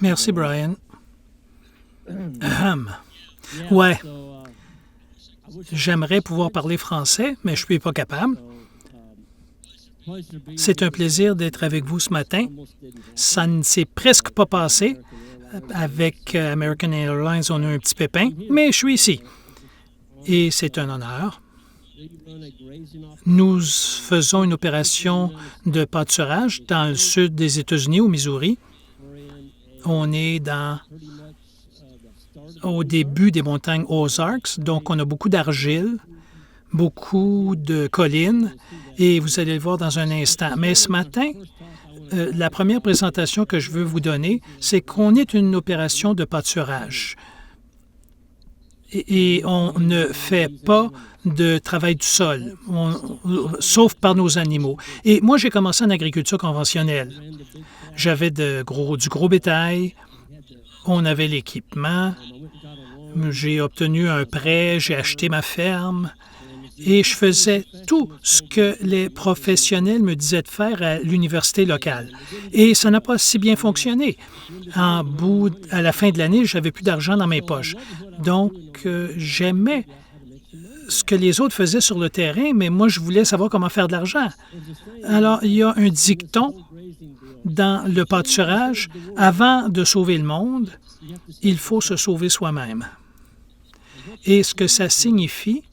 Merci, Brian. Ouais, j'aimerais pouvoir parler français, mais je ne suis pas capable. C'est un plaisir d'être avec vous ce matin. Ça ne s'est presque pas passé. Avec American Airlines, on a un petit pépin, mais je suis ici. Et c'est un honneur. Nous faisons une opération de pâturage dans le sud des États-Unis, au Missouri. On est au début des montagnes Ozarks, donc on a beaucoup d'argile, beaucoup de collines, et vous allez le voir dans un instant. Mais ce matin, la première présentation que je veux vous donner, c'est qu'on est une opération de pâturage. Et on ne fait pas de travail du sol, sauf par nos animaux. Et moi, j'ai commencé en agriculture conventionnelle. J'avais du gros bétail, on avait l'équipement, j'ai obtenu un prêt, j'ai acheté ma ferme et je faisais tout ce que les professionnels me disaient de faire à l'université locale. Et ça n'a pas si bien fonctionné. À la fin de l'année, j'avais plus d'argent dans mes poches. Donc, j'aimais ce que les autres faisaient sur le terrain, mais moi, je voulais savoir comment faire de l'argent. Alors, il y a un dicton dans le pâturage: avant de sauver le monde, il faut se sauver soi-même. Et ce que ça signifie,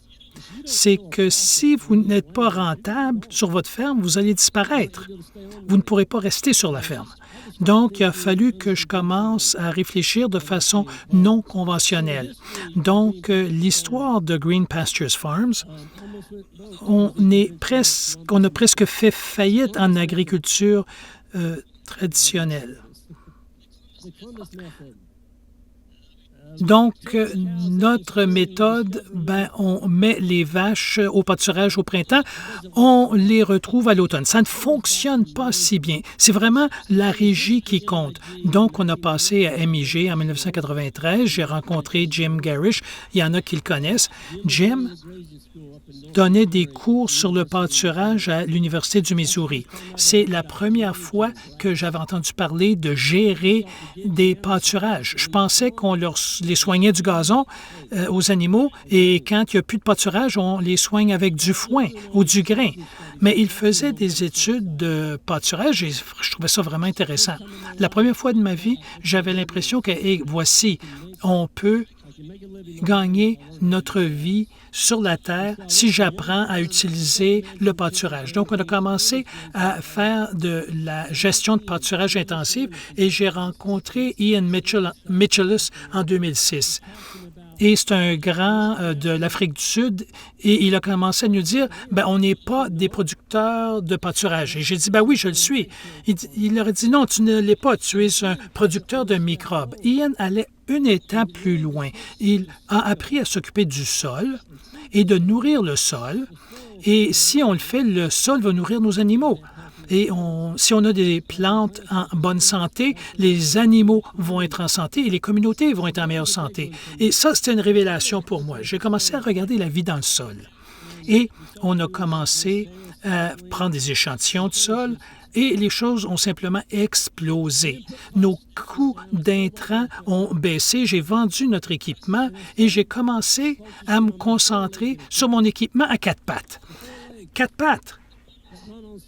c'est que si vous n'êtes pas rentable sur votre ferme, vous allez disparaître. Vous ne pourrez pas rester sur la ferme. Donc, il a fallu que je commence à réfléchir de façon non conventionnelle. Donc, l'histoire de Green Pastures Farms, on a presque fait faillite en agriculture traditionnelle. Donc, notre méthode, on met les vaches au pâturage au printemps, on les retrouve à l'automne. Ça ne fonctionne pas si bien. C'est vraiment la régie qui compte. Donc, on a passé à MIG en 1993. J'ai rencontré Jim Garish. Il y en a qui le connaissent. Jim donnait des cours sur le pâturage à l'Université du Missouri. C'est la première fois que j'avais entendu parler de gérer des pâturages. Je pensais qu'on les soignait du gazon aux animaux et quand il n'y a plus de pâturage, on les soigne avec du foin ou du grain. Mais il faisait des études de pâturage et je trouvais ça vraiment intéressant. La première fois de ma vie, j'avais l'impression que, voici, on peut gagner notre vie sur la terre si j'apprends à utiliser le pâturage. Donc, on a commencé à faire de la gestion de pâturage intensive et j'ai rencontré Ian Michaelis en 2006. Et c'est un grand de l'Afrique du Sud et il a commencé à nous dire, on n'est pas des producteurs de pâturage. Et j'ai dit, oui, je le suis. Il aurait dit, non, tu ne l'es pas, tu es un producteur de microbes. Ian allait une étape plus loin. Il a appris à s'occuper du sol et de nourrir le sol. Et si on le fait, le sol va nourrir nos animaux. Et si on a des plantes en bonne santé, les animaux vont être en santé et les communautés vont être en meilleure santé. Et ça, c'était une révélation pour moi. J'ai commencé à regarder la vie dans le sol. Et on a commencé à prendre des échantillons de sol et les choses ont simplement explosé. Nos coûts d'intrants ont baissé. J'ai vendu notre équipement et j'ai commencé à me concentrer sur mon équipement à 4 pattes. 4 pattes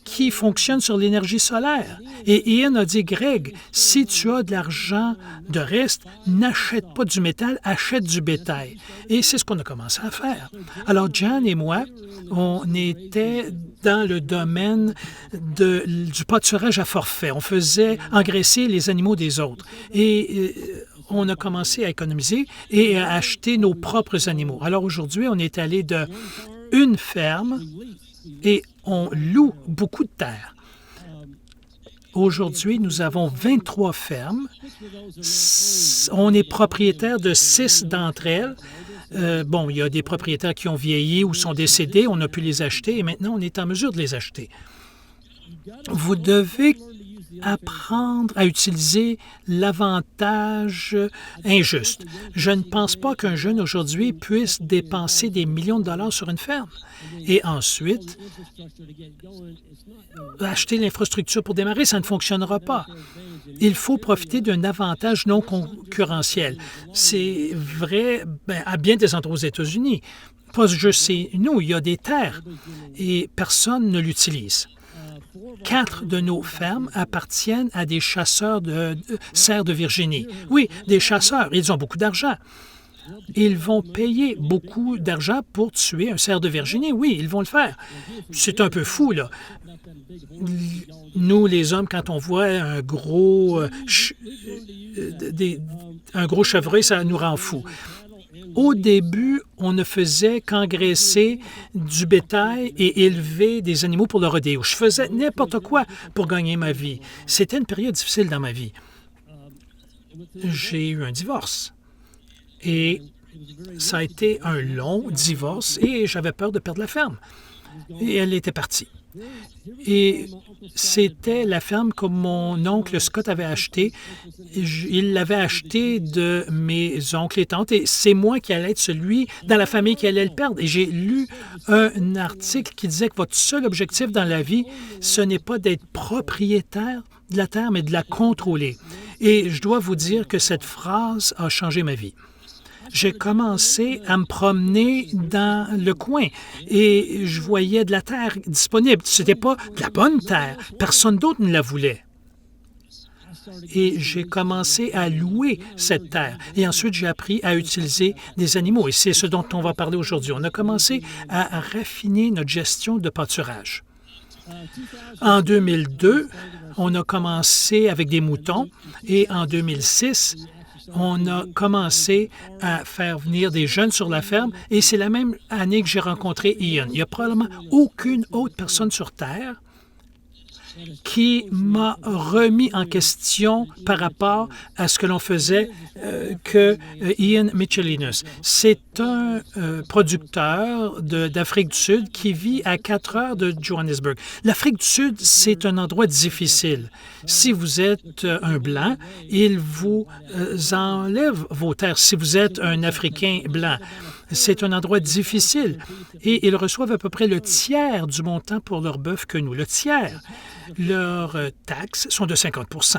qui fonctionne sur l'énergie solaire. Et Ian a dit, Greg, si tu as de l'argent de reste, n'achète pas du métal, achète du bétail. Et c'est ce qu'on a commencé à faire. Alors, John et moi, on était dans le domaine du pâturage à forfait. On faisait engraisser les animaux des autres. Et on a commencé à économiser et à acheter nos propres animaux. Alors, aujourd'hui, on est allé de une ferme et on loue beaucoup de terre. Aujourd'hui, nous avons 23 fermes. On est propriétaire de 6 d'entre elles. Il y a des propriétaires qui ont vieilli ou sont décédés. On a pu les acheter et maintenant, on est en mesure de les acheter. Vous devez apprendre à utiliser l'avantage injuste. Je ne pense pas qu'un jeune aujourd'hui puisse dépenser des millions de dollars sur une ferme et ensuite acheter l'infrastructure pour démarrer. Ça ne fonctionnera pas. Il faut profiter d'un avantage non concurrentiel. C'est vrai à bien des endroits aux États-Unis. Pas juste chez nous, il y a des terres et personne ne l'utilise. 4 de nos fermes appartiennent à des chasseurs de cerfs de Virginie. Oui, des chasseurs. Ils ont beaucoup d'argent. Ils vont payer beaucoup d'argent pour tuer un cerf de Virginie. Oui, ils vont le faire. C'est un peu fou, là. Nous, les hommes, quand on voit un gros chevreuil, ça nous rend fous. Au début, on ne faisait qu'engraisser du bétail et élever des animaux pour le rodéo. Je faisais n'importe quoi pour gagner ma vie. C'était une période difficile dans ma vie. J'ai eu un divorce et ça a été un long divorce et j'avais peur de perdre la ferme. Et elle était partie. Et c'était la ferme que mon oncle Scott avait achetée. Il l'avait achetée de mes oncles et tantes et c'est moi qui allais être celui dans la famille qui allait le perdre. Et j'ai lu un article qui disait que votre seul objectif dans la vie, ce n'est pas d'être propriétaire de la terre, mais de la contrôler. Et je dois vous dire que cette phrase a changé ma vie. J'ai commencé à me promener dans le coin et je voyais de la terre disponible. Ce n'était pas de la bonne terre. Personne d'autre ne la voulait. Et j'ai commencé à louer cette terre. Et ensuite, j'ai appris à utiliser des animaux. Et c'est ce dont on va parler aujourd'hui. On a commencé à raffiner notre gestion de pâturage. En 2002, on a commencé avec des moutons et en 2006, on a commencé à faire venir des jeunes sur la ferme et c'est la même année que j'ai rencontré Ian. Il n'y a probablement aucune autre personne sur Terre qui m'a remis en question par rapport à ce que l'on faisait que Ian Michelinus. C'est un producteur d'Afrique du Sud qui vit à 4 heures de Johannesburg. L'Afrique du Sud, c'est un endroit difficile. Si vous êtes un Blanc, il vous enlève vos terres. Si vous êtes un Africain blanc, c'est un endroit difficile et ils reçoivent à peu près le tiers du montant pour leur bœuf que nous. Le tiers. Leurs taxes sont de 50 %.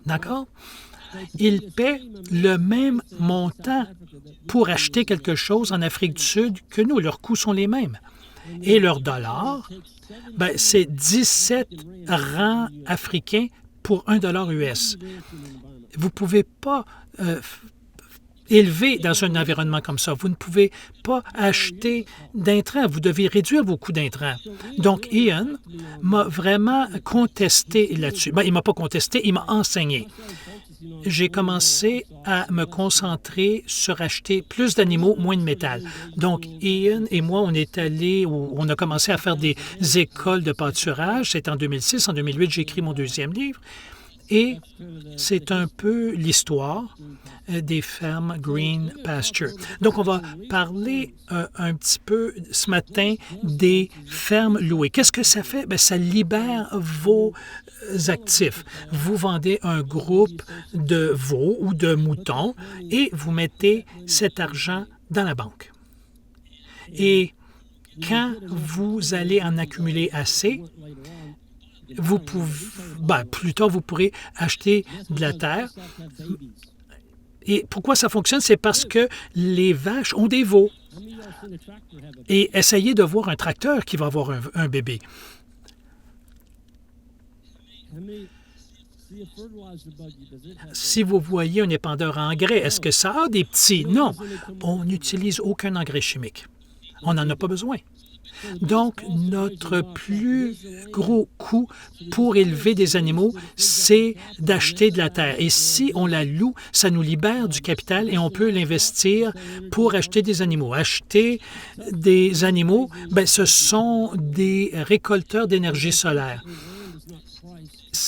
D'accord? Ils paient le même montant pour acheter quelque chose en Afrique du Sud que nous. Leurs coûts sont les mêmes. Et leur dollar, c'est 17 rangs africains pour 1 dollar US. Vous ne pouvez pas élever dans un environnement comme ça. Vous ne pouvez pas acheter d'intrants. Vous devez réduire vos coûts d'intrants. Donc, Ian m'a vraiment contesté là-dessus. Il ne m'a pas contesté, il m'a enseigné. J'ai commencé à me concentrer sur acheter plus d'animaux, moins de métal. Donc, Ian et moi, on a commencé à faire des écoles de pâturage. C'est en 2006. En 2008, j'ai écrit mon 2e livre. Et c'est un peu l'histoire des fermes Green Pasture. Donc, on va parler un petit peu ce matin des fermes louées. Qu'est-ce que ça fait? Ça libère vos actifs. Vous vendez un groupe de veaux ou de moutons et vous mettez cet argent dans la banque. Et quand vous allez en accumuler assez, vous pouvez, plus tard, vous pourrez acheter de la terre. Et pourquoi ça fonctionne? C'est parce que les vaches ont des veaux. Et essayez de voir un tracteur qui va avoir un bébé. Si vous voyez un épandeur à engrais, est-ce que ça a des petits? Non. On n'utilise aucun engrais chimique. On n'en a pas besoin. Donc, notre plus gros coût pour élever des animaux, c'est d'acheter de la terre. Et si on la loue, ça nous libère du capital et on peut l'investir pour acheter des animaux. Acheter des animaux, ce sont des récolteurs d'énergie solaire.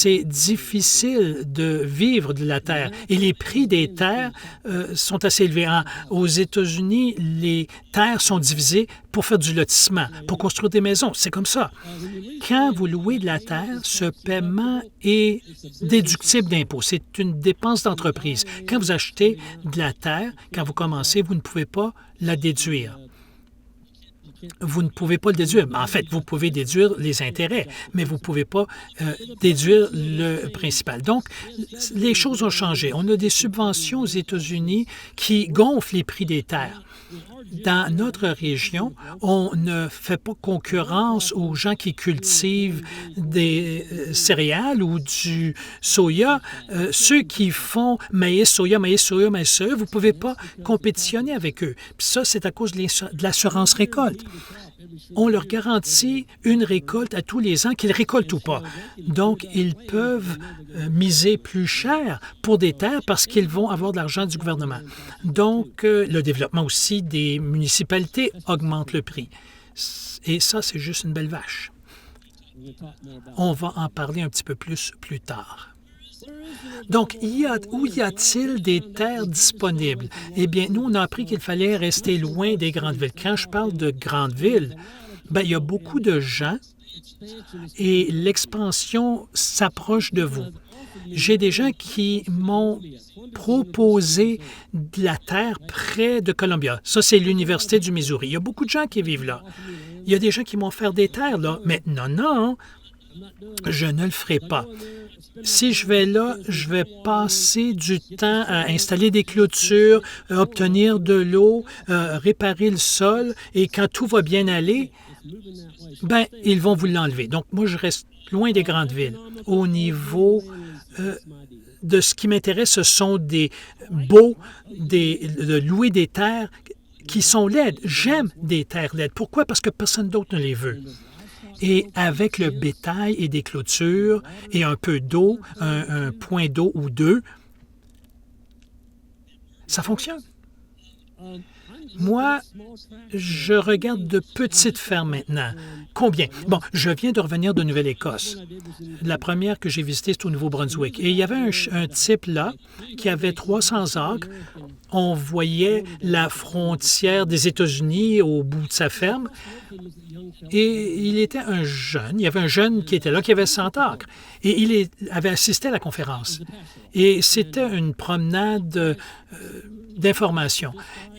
c'est difficile de vivre de la terre et les prix des terres sont assez élevés. Aux États-Unis, les terres sont divisées pour faire du lotissement, pour construire des maisons. C'est comme ça. Quand vous louez de la terre, ce paiement est déductible d'impôt. C'est une dépense d'entreprise. Quand vous achetez de la terre, quand vous commencez, vous ne pouvez pas la déduire. Vous ne pouvez pas le déduire. En fait, vous pouvez déduire les intérêts, mais vous ne pouvez pas déduire le principal. Donc, les choses ont changé. On a des subventions aux États-Unis qui gonflent les prix des terres. Dans notre région, on ne fait pas concurrence aux gens qui cultivent des céréales ou du soya. Ceux qui font maïs, soya, maïs, soya, maïs, soya, vous ne pouvez pas compétitionner avec eux. Puis ça, c'est à cause de l'assurance récolte. On leur garantit une récolte à tous les ans, qu'ils récoltent ou pas. Donc, ils peuvent miser plus cher pour des terres parce qu'ils vont avoir de l'argent du gouvernement. Donc, le développement aussi des municipalités augmente le prix. Et ça, c'est juste une belle vache. On va en parler un petit peu plus tard. Donc, où y a-t-il des terres disponibles? Eh bien, nous, on a appris qu'il fallait rester loin des grandes villes. Quand je parle de grandes villes, bien, il y a beaucoup de gens et l'expansion s'approche de vous. J'ai des gens qui m'ont proposé de la terre près de Columbia. Ça, c'est l'Université du Missouri. Il y a beaucoup de gens qui vivent là. Il y a des gens qui m'ont offert des terres là, mais non, je ne le ferai pas. Si je vais là, je vais passer du temps à installer des clôtures, obtenir de l'eau, réparer le sol, et quand tout va bien aller, ben ils vont vous l'enlever. Donc, moi, je reste loin des grandes villes. Au niveau de ce qui m'intéresse, ce sont de louer des terres qui sont laides. J'aime des terres laides. Pourquoi? Parce que personne d'autre ne les veut. Et avec le bétail et des clôtures et un peu d'eau, un point d'eau ou deux, ça fonctionne. Moi, je regarde de petites fermes maintenant. Combien? Bon, je viens de revenir de Nouvelle-Écosse. La première que j'ai visitée, c'est au Nouveau-Brunswick. Et il y avait un type là qui avait 300 acres. On voyait la frontière des États-Unis au bout de sa ferme. Et il était un jeune. Il y avait un jeune qui était là, qui avait 100 acres. Et il avait assisté à la conférence. Et c'était une promenade d'information.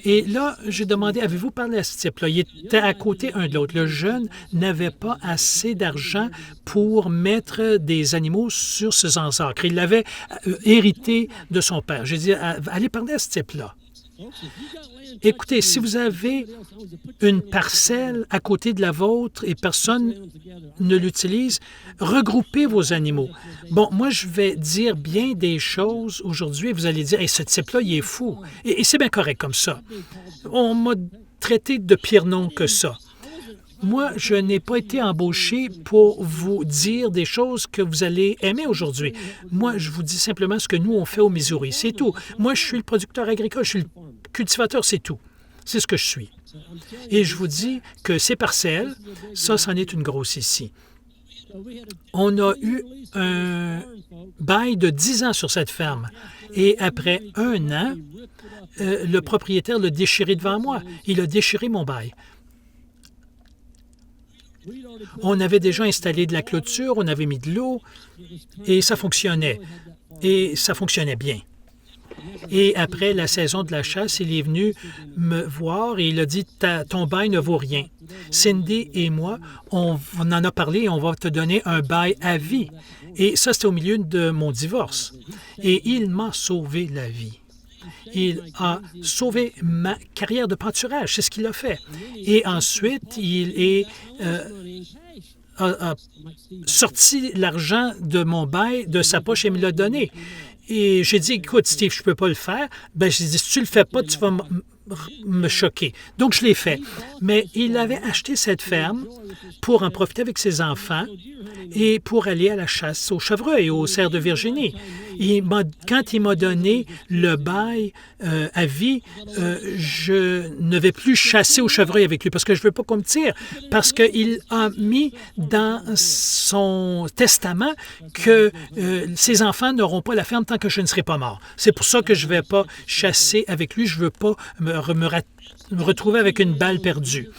Et là, j'ai demandé, avez-vous parlé à ce type-là? Il était à côté un de l'autre. Le jeune n'avait pas assez d'argent pour mettre des animaux sur ses ancêtres. Il l'avait hérité de son père. J'ai dit, allez parler à ce type-là. Écoutez, si vous avez une parcelle à côté de la vôtre et personne ne l'utilise, regroupez vos animaux. Bon, moi, je vais dire bien des choses aujourd'hui et vous allez dire, hey, ce type-là, il est fou. Et c'est bien correct comme ça. On m'a traité de pire nom que ça. Moi, je n'ai pas été embauché pour vous dire des choses que vous allez aimer aujourd'hui. Moi, je vous dis simplement ce que nous, on fait au Missouri. C'est tout. Moi, je suis le producteur agricole, je suis le cultivateur, c'est tout. C'est ce que je suis. Et je vous dis que ces parcelles, ça, c'en est une grosse ici. On a eu un bail de 10 ans sur cette ferme. Et après 1 an, le propriétaire l'a déchiré devant moi. Il a déchiré mon bail. On avait déjà installé de la clôture, on avait mis de l'eau, et ça fonctionnait. Et ça fonctionnait bien. Et après la saison de la chasse, il est venu me voir et il a dit « Ton bail ne vaut rien. Cindy et moi, on en a parlé et on va te donner un bail à vie. » Et ça, c'était au milieu de mon divorce. Et il m'a sauvé la vie. Il a sauvé ma carrière de pâturage, c'est ce qu'il a fait. Et ensuite, il a sorti l'argent de mon bail de sa poche et me l'a donné. Et j'ai dit, écoute, Steve, je ne peux pas le faire. Bien, j'ai dit, si tu ne le fais pas, tu vas me choquer. Donc, je l'ai fait. Mais il avait acheté cette ferme pour en profiter avec ses enfants et pour aller à la chasse aux chevreuils et aux cerfs de Virginie. Quand il m'a donné le bail à vie, je ne vais plus chasser aux chevreuils avec lui parce que je ne veux pas qu'on me tire, parce qu'il a mis dans son testament que ses enfants n'auront pas la ferme tant que je ne serai pas mort. C'est pour ça que je ne vais pas chasser avec lui. Je ne veux pas me retrouver avec une balle perdue.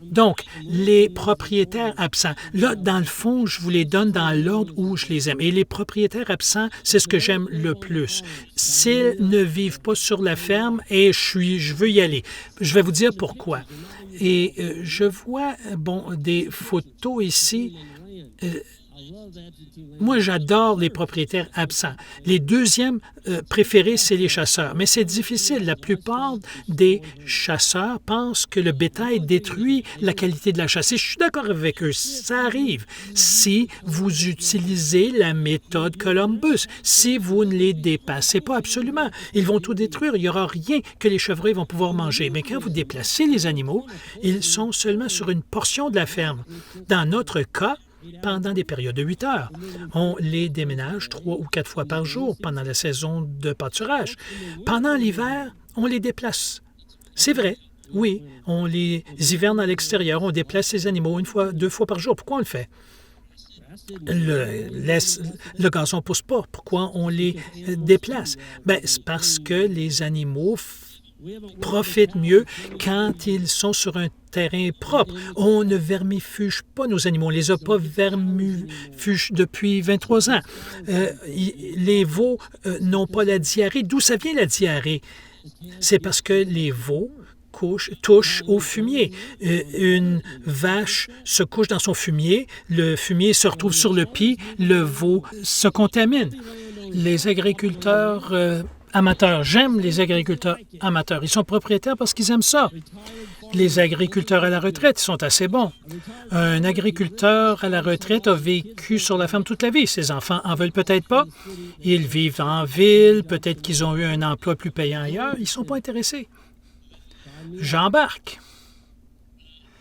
Donc, les propriétaires absents, là, dans le fond, je vous les donne dans l'ordre où je les aime. Et les propriétaires absents, c'est ce que j'aime le plus. S'ils ne vivent pas sur la ferme et je veux y aller, je vais vous dire pourquoi. Et je vois, des photos ici. Moi, j'adore les propriétaires absents. Les deuxièmes préférés, c'est les chasseurs. Mais c'est difficile. La plupart des chasseurs pensent que le bétail détruit la qualité de la chasse. Et je suis d'accord avec eux. Ça arrive si vous utilisez la méthode Columbus, si vous ne les dépassez pas absolument. Ils vont tout détruire. Il n'y aura rien que les chevreuils vont pouvoir manger. Mais quand vous déplacez les animaux, ils sont seulement sur une portion de la ferme. Dans notre cas, pendant des périodes de 8 heures. On les déménage 3 ou 4 fois par jour pendant la saison de pâturage. Pendant l'hiver, on les déplace. C'est vrai, oui, on les hiverne à l'extérieur, on déplace les animaux 1 fois, 2 fois par jour. Pourquoi on le fait? Le gazon ne pousse pas. Pourquoi on les déplace? C'est parce que les animaux profitent mieux quand ils sont sur un terrain propre. On ne vermifuge pas nos animaux. On ne les a pas vermifuges depuis 23 ans. Les veaux n'ont pas la diarrhée. D'où ça vient la diarrhée? C'est parce que les veaux touchent au fumier. Une vache se couche dans son fumier, le fumier se retrouve sur le pied, le veau se contamine. Les agriculteurs amateurs. J'aime les agriculteurs amateurs. Ils sont propriétaires parce qu'ils aiment ça. Les agriculteurs à la retraite sont assez bons. Un agriculteur à la retraite a vécu sur la ferme toute la vie. Ses enfants en veulent peut-être pas. Ils vivent en ville. Peut-être qu'ils ont eu un emploi plus payant ailleurs. Ils ne sont pas intéressés. J'embarque.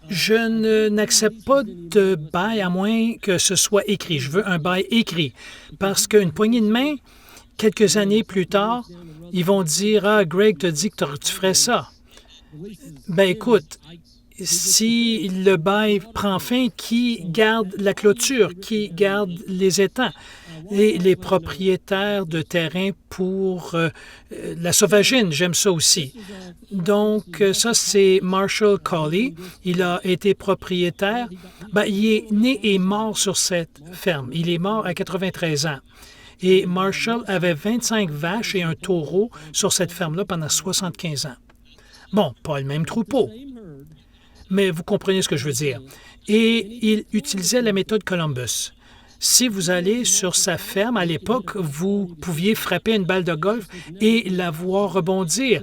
Je n'accepte pas de bail à moins que ce soit écrit. Je veux un bail écrit parce qu'une poignée de main, quelques années plus tard, ils vont dire « Ah, Greg t'a dit que tu ferais ça. » Écoute, si le bail prend fin, qui garde la clôture? Qui garde les étangs? Et les propriétaires de terrain pour la sauvagine, j'aime ça aussi. Donc, ça, c'est Marshall Colley. Il a été propriétaire. Il est né et mort sur cette ferme. Il est mort à 93 ans. Et Marshall avait 25 vaches et un taureau sur cette ferme-là pendant 75 ans. Bon, pas le même troupeau, mais vous comprenez ce que je veux dire. Et il utilisait la méthode Columbus. Si vous allez sur sa ferme, à l'époque, vous pouviez frapper une balle de golf et la voir rebondir.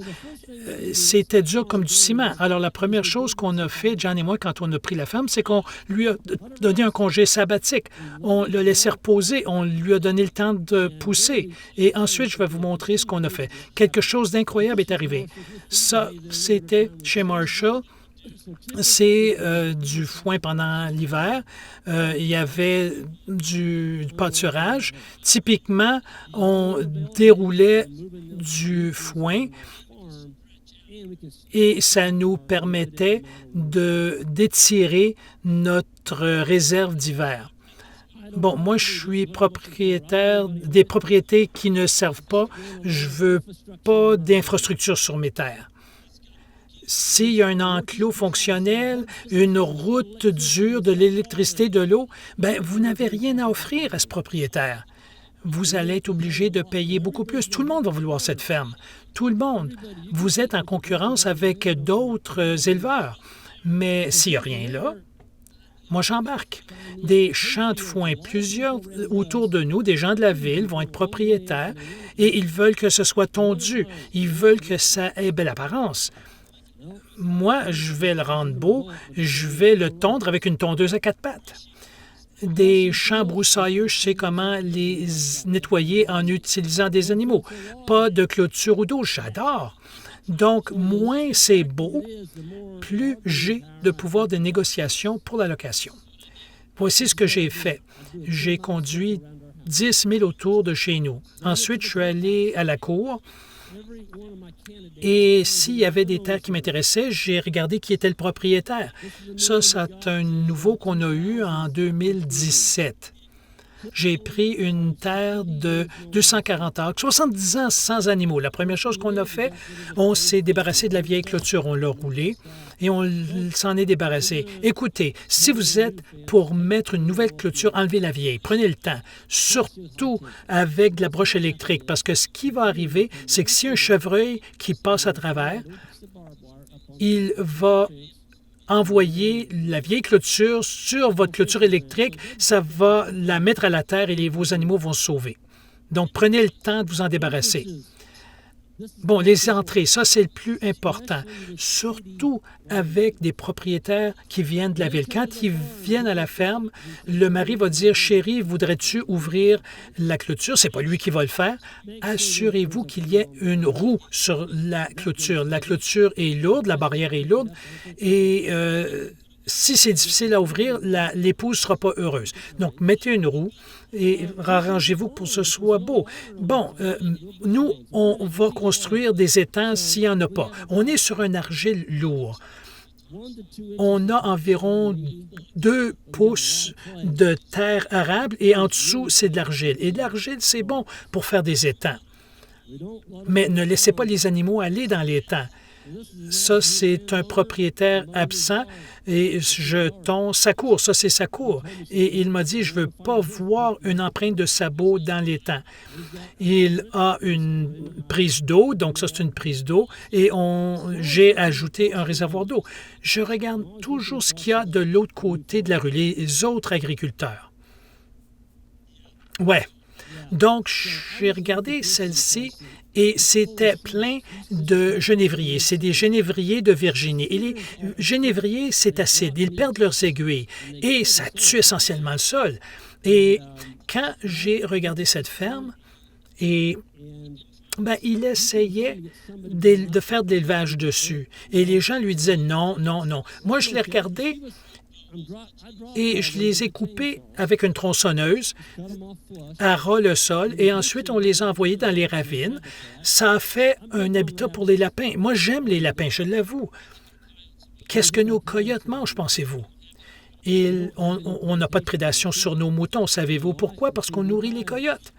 C'était dur comme du ciment. Alors, la première chose qu'on a fait, John et moi, quand on a pris la ferme, c'est qu'on lui a donné un congé sabbatique. On l'a laissé reposer, on lui a donné le temps de pousser. Et ensuite, je vais vous montrer ce qu'on a fait. Quelque chose d'incroyable est arrivé. Ça, c'était chez Marshall. C'est du foin pendant l'hiver. Il y avait du pâturage. Typiquement, on déroulait du foin et ça nous permettait d'étirer notre réserve d'hiver. Bon, moi, je suis propriétaire des propriétés qui ne servent pas. Je veux pas d'infrastructure sur mes terres. S'il y a un enclos fonctionnel, une route dure, de l'électricité, de l'eau, vous n'avez rien à offrir à ce propriétaire. Vous allez être obligé de payer beaucoup plus. Tout le monde va vouloir cette ferme. Tout le monde. Vous êtes en concurrence avec d'autres éleveurs. Mais s'il n'y a rien là, moi, j'embarque. Des champs de foin, plusieurs autour de nous, des gens de la ville vont être propriétaires et ils veulent que ce soit tondu. Ils veulent que ça ait belle apparence. Moi, je vais le rendre beau, je vais le tondre avec une tondeuse à 4 pattes. Des champs broussailleux, je sais comment les nettoyer en utilisant des animaux. Pas de clôture ou d'eau, j'adore. Donc, moins c'est beau, plus j'ai de pouvoir de négociation pour la location. Voici ce que j'ai fait. J'ai conduit 10 000 autour de chez nous. Ensuite, je suis allé à la cour et s'il y avait des terres qui m'intéressaient, j'ai regardé qui était le propriétaire. Ça, c'est un nouveau qu'on a eu en 2017. J'ai pris une terre de 240 acres, 70 ans sans animaux. La première chose qu'on a fait, on s'est débarrassé de la vieille clôture. On l'a roulée et on s'en est débarrassé. Écoutez, si vous êtes pour mettre une nouvelle clôture, enlevez la vieille. Prenez le temps, surtout avec de la broche électrique, parce que ce qui va arriver, c'est que si un chevreuil qui passe à travers, il va envoyer la vieille clôture sur votre clôture électrique, ça va la mettre à la terre et vos animaux vont se sauver. Donc, prenez le temps de vous en débarrasser. Bon, les entrées, ça, c'est le plus important, surtout avec des propriétaires qui viennent de la ville. Quand ils viennent à la ferme, le mari va dire, « Chérie, voudrais-tu ouvrir la clôture? » C'est pas lui qui va le faire. Assurez-vous qu'il y ait une roue sur la clôture. La clôture est lourde, la barrière est lourde, et si c'est difficile à ouvrir, l'épouse ne sera pas heureuse. Donc, mettez une roue et arrangez-vous pour que ce soit beau. Bon, nous, on va construire des étangs s'il n'y en a pas. On est sur un argile lourd. On a environ 2 pouces de terre arable et en dessous, c'est de l'argile. Et de l'argile, c'est bon pour faire des étangs. Mais ne laissez pas les animaux aller dans l'étang. Ça, c'est un propriétaire absent et jetons sa cour. Ça, c'est sa cour. Et il m'a dit, je ne veux pas voir une empreinte de sabot dans l'étang. Il a une prise d'eau, donc ça, c'est une prise d'eau, et j'ai ajouté un réservoir d'eau. Je regarde toujours ce qu'il y a de l'autre côté de la rue, les autres agriculteurs. Ouais. Donc, j'ai regardé celle-ci et c'était plein de genévriers. C'est des genévriers de Virginie. Et les genévriers, c'est acide. Ils perdent leurs aiguilles et ça tue essentiellement le sol. Et quand j'ai regardé cette ferme, il essayait de faire de l'élevage dessus. Et les gens lui disaient non, non, non. Moi, je l'ai regardé et je les ai coupés avec une tronçonneuse à ras le sol et ensuite on les a envoyés dans les ravines. Ça a fait un habitat pour les lapins. Moi, j'aime les lapins, je l'avoue. Qu'est-ce que nos coyotes mangent, pensez-vous? On n'a pas de prédation sur nos moutons, savez-vous pourquoi? Parce qu'on nourrit les coyotes.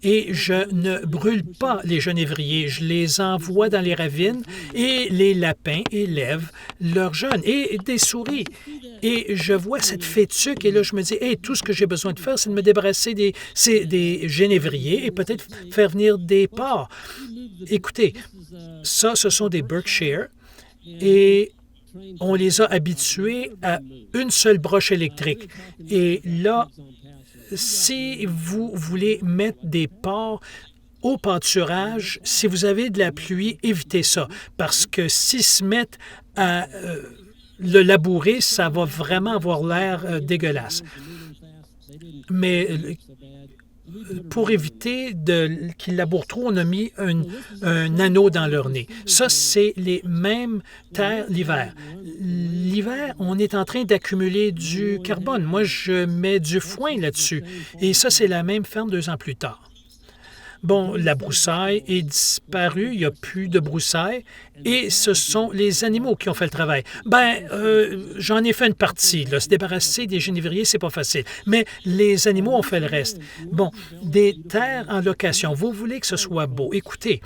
Et je ne brûle pas les genévriers, je les envoie dans les ravines et les lapins élèvent leurs jeunes et des souris. Et je vois cette fétuque et là, je me dis, hey, tout ce que j'ai besoin de faire, c'est de me débarrasser des genévriers et peut-être faire venir des porcs. Écoutez, ça, ce sont des Berkshire et on les a habitués à une seule broche électrique. Et là, si vous voulez mettre des porcs au pâturage, si vous avez de la pluie, évitez ça. Parce que s'ils se mettent à le labourer, ça va vraiment avoir l'air dégueulasse. Mais pour éviter qu'ils labourent trop, on a mis un anneau dans leur nez. Ça, c'est les mêmes terres l'hiver. L'hiver, on est en train d'accumuler du carbone. Moi, je mets du foin là-dessus. Et ça, c'est la même ferme 2 ans plus tard. Bon, la broussaille est disparue, il n'y a plus de broussaille, et ce sont les animaux qui ont fait le travail. J'en ai fait une partie. Là. Se débarrasser des genévriers, c'est pas facile. Mais les animaux ont fait le reste. Bon, des terres en location, vous voulez que ce soit beau. Écoutez,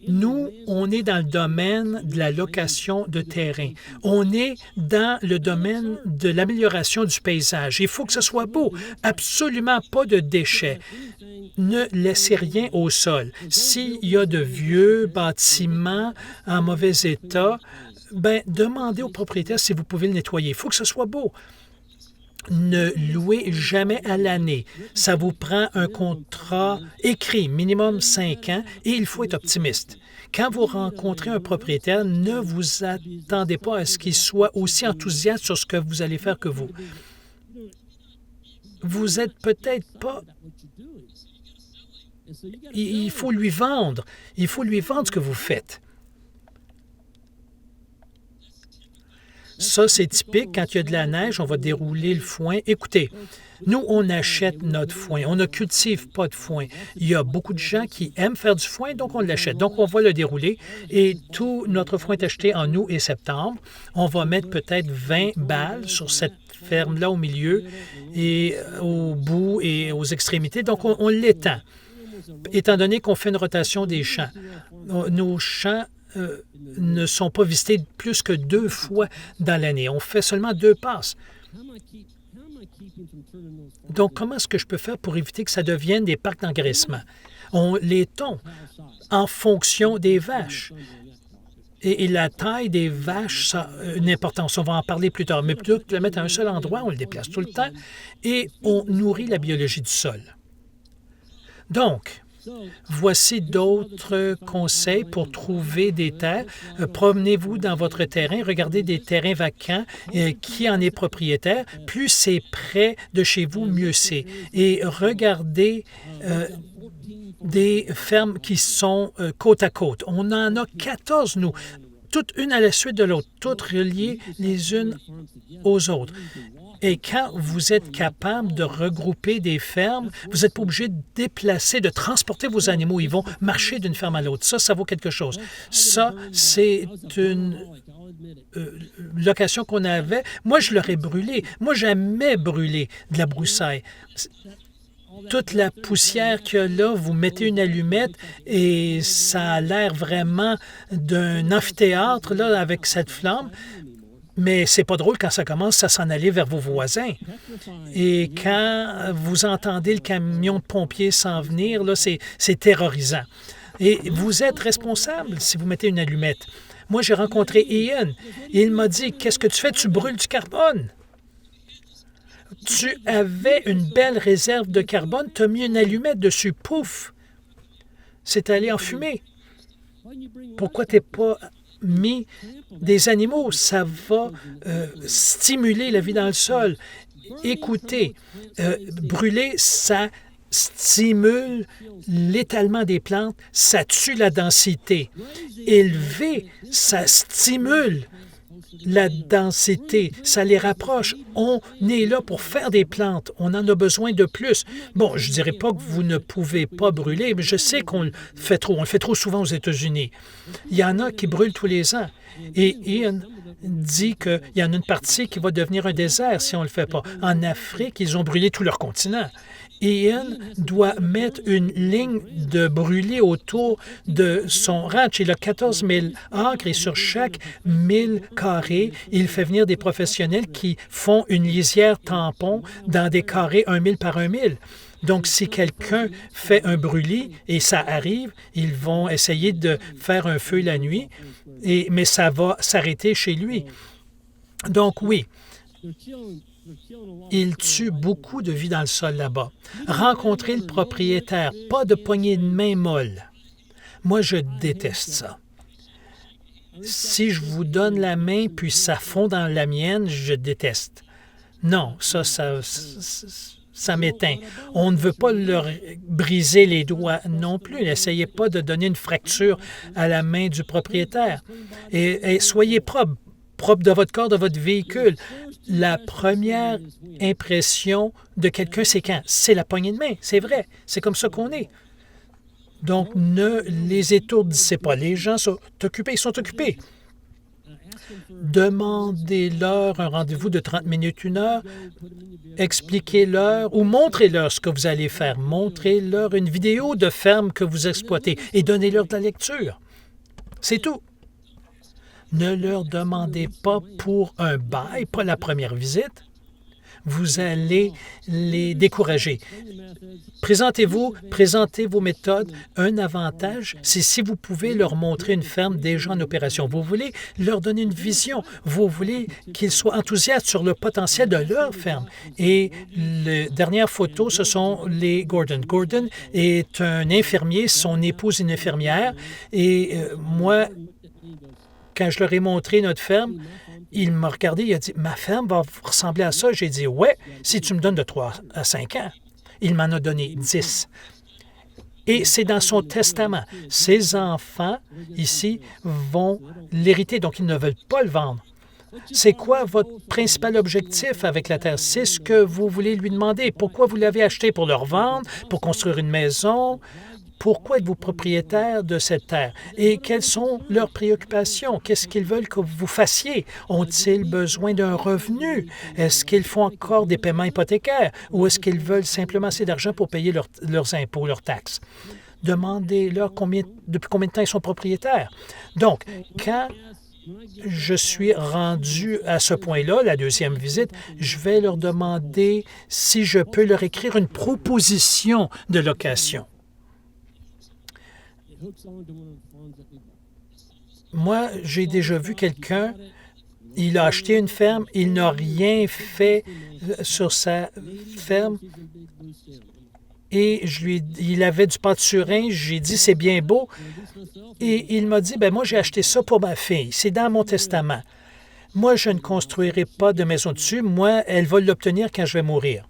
nous, on est dans le domaine de la location de terrain. On est dans le domaine de l'amélioration du paysage. Il faut que ce soit beau. Absolument pas de déchets. Ne laissez rien au sol. S'il y a de vieux bâtiments en mauvais état, demandez au propriétaire si vous pouvez le nettoyer. Il faut que ce soit beau. Ne louez jamais à l'année. Ça vous prend un contrat écrit, minimum 5 ans, et il faut être optimiste. Quand vous rencontrez un propriétaire, ne vous attendez pas à ce qu'il soit aussi enthousiaste sur ce que vous allez faire que vous. Vous n'êtes peut-être pas il faut lui vendre. Il faut lui vendre ce que vous faites. Ça, c'est typique. Quand il y a de la neige, on va dérouler le foin. Écoutez, nous, on achète notre foin. On ne cultive pas de foin. Il y a beaucoup de gens qui aiment faire du foin, donc on l'achète. Donc, on va le dérouler et tout notre foin est acheté en août et septembre. On va mettre peut-être 20 balles sur cette ferme-là au milieu et au bout et aux extrémités. Donc, on l'étend, étant donné qu'on fait une rotation des champs. Nos champs ne sont pas visités plus que 2 fois dans l'année. On fait seulement 2 passes. Donc, comment est-ce que je peux faire pour éviter que ça devienne des parcs d'engraissement? On les tond en fonction des vaches. Et la taille des vaches, ça a une importance. On va en parler plus tard. Mais plutôt que de le mettre à un seul endroit, on le déplace tout le temps et on nourrit la biologie du sol. Donc, voici d'autres conseils pour trouver des terres. Promenez-vous dans votre terrain, regardez des terrains vacants, qui en est propriétaire. Plus c'est près de chez vous, mieux c'est. Et regardez des fermes qui sont côte à côte. On en a 14, nous, toutes une à la suite de l'autre, toutes reliées les unes aux autres. Et quand vous êtes capable de regrouper des fermes, vous n'êtes pas obligé de déplacer, de transporter vos animaux. Ils vont marcher d'une ferme à l'autre. Ça vaut quelque chose. Ça, c'est une location qu'on avait. Moi, je l'aurais brûlé. Moi, j'aimais brûler de la broussaille. Toute la poussière qu'il y a là, vous mettez une allumette et ça a l'air vraiment d'un amphithéâtre là, avec cette flamme. Mais c'est pas drôle quand ça commence à s'en aller vers vos voisins. Et quand vous entendez le camion de pompiers s'en venir, là, c'est terrorisant. Et vous êtes responsable si vous mettez une allumette. Moi, j'ai rencontré Ian et il m'a dit, « Qu'est-ce que tu fais? Tu brûles du carbone. Tu avais une belle réserve de carbone, tu as mis une allumette dessus, pouf! C'est allé en fumée. Pourquoi tu n'es pas mis des animaux? Ça va stimuler la vie dans le sol. Écoutez, brûler, ça stimule l'étalement des plantes, ça tue la densité. Élever, ça stimule la densité, ça les rapproche. On est là pour faire des plantes. On en a besoin de plus. Bon, je ne dirais pas que vous ne pouvez pas brûler, mais je sais qu'on le fait trop. On le fait trop souvent aux États-Unis. Il y en a qui brûlent tous les ans. Et Ian dit qu'il y en a une partie qui va devenir un désert si on ne le fait pas. En Afrique, ils ont brûlé tout leur continent. Ian doit mettre une ligne de brûlé autour de son ranch. Il a 14 000 acres et sur chaque 1000 carrés, il fait venir des professionnels qui font une lisière tampon dans des carrés 1 000 par 1 000. Donc, si quelqu'un fait un brûlis et ça arrive, ils vont essayer de faire un feu la nuit, mais ça va s'arrêter chez lui. Donc, oui. Il tue beaucoup de vie dans le sol là-bas. Rencontrer le propriétaire, pas de poignée de main molle. Moi, je déteste ça. Si je vous donne la main puis ça fond dans la mienne, je déteste. Non, ça m'éteint. On ne veut pas leur briser les doigts non plus. N'essayez pas de donner une fracture à la main du propriétaire. Et soyez propre de votre corps, de votre véhicule. La première impression de quelqu'un, c'est quand? C'est la poignée de main, c'est vrai. C'est comme ça qu'on est. Donc, ne les étourdissez pas. Les gens sont occupés, ils sont occupés. Demandez-leur un rendez-vous de 30 minutes, 1 heure. Expliquez-leur ou montrez-leur ce que vous allez faire. Montrez-leur une vidéo de ferme que vous exploitez et donnez-leur de la lecture. C'est tout. Ne leur demandez pas pour un bail, pas la première visite. Vous allez les décourager. Présentez-vous, présentez vos méthodes. Un avantage, c'est si vous pouvez leur montrer une ferme déjà en opération. Vous voulez leur donner une vision. Vous voulez qu'ils soient enthousiastes sur le potentiel de leur ferme. Et les dernières photos, ce sont les Gordon. Gordon est un infirmier, son épouse est une infirmière. Et moi, quand je leur ai montré notre ferme, il m'a regardé, il a dit « Ma ferme va ressembler à ça. » J'ai dit « Ouais, si tu me donnes de 3 à 5 ans. » Il m'en a donné 10. Et c'est dans son testament. Ses enfants, ici, vont l'hériter, donc ils ne veulent pas le vendre. C'est quoi votre principal objectif avec la terre? C'est ce que vous voulez lui demander. Pourquoi vous l'avez acheté? Pour le revendre? Pour construire une maison? Pourquoi êtes-vous propriétaire de cette terre? Et quelles sont leurs préoccupations? Qu'est-ce qu'ils veulent que vous fassiez? Ont-ils besoin d'un revenu? Est-ce qu'ils font encore des paiements hypothécaires? Ou est-ce qu'ils veulent simplement assez d'argent pour payer leurs impôts, leurs taxes? Demandez-leur depuis combien de temps ils sont propriétaires. Donc, quand je suis rendu à ce point-là, la deuxième visite, je vais leur demander si je peux leur écrire une proposition de location. Moi, j'ai déjà vu quelqu'un, il a acheté une ferme, il n'a rien fait sur sa ferme et il avait du pâturin, j'ai dit c'est bien beau et il m'a dit, ben moi j'ai acheté ça pour ma fille, c'est dans mon testament. Moi, je ne construirai pas de maison dessus, moi, elle va l'obtenir quand je vais mourir.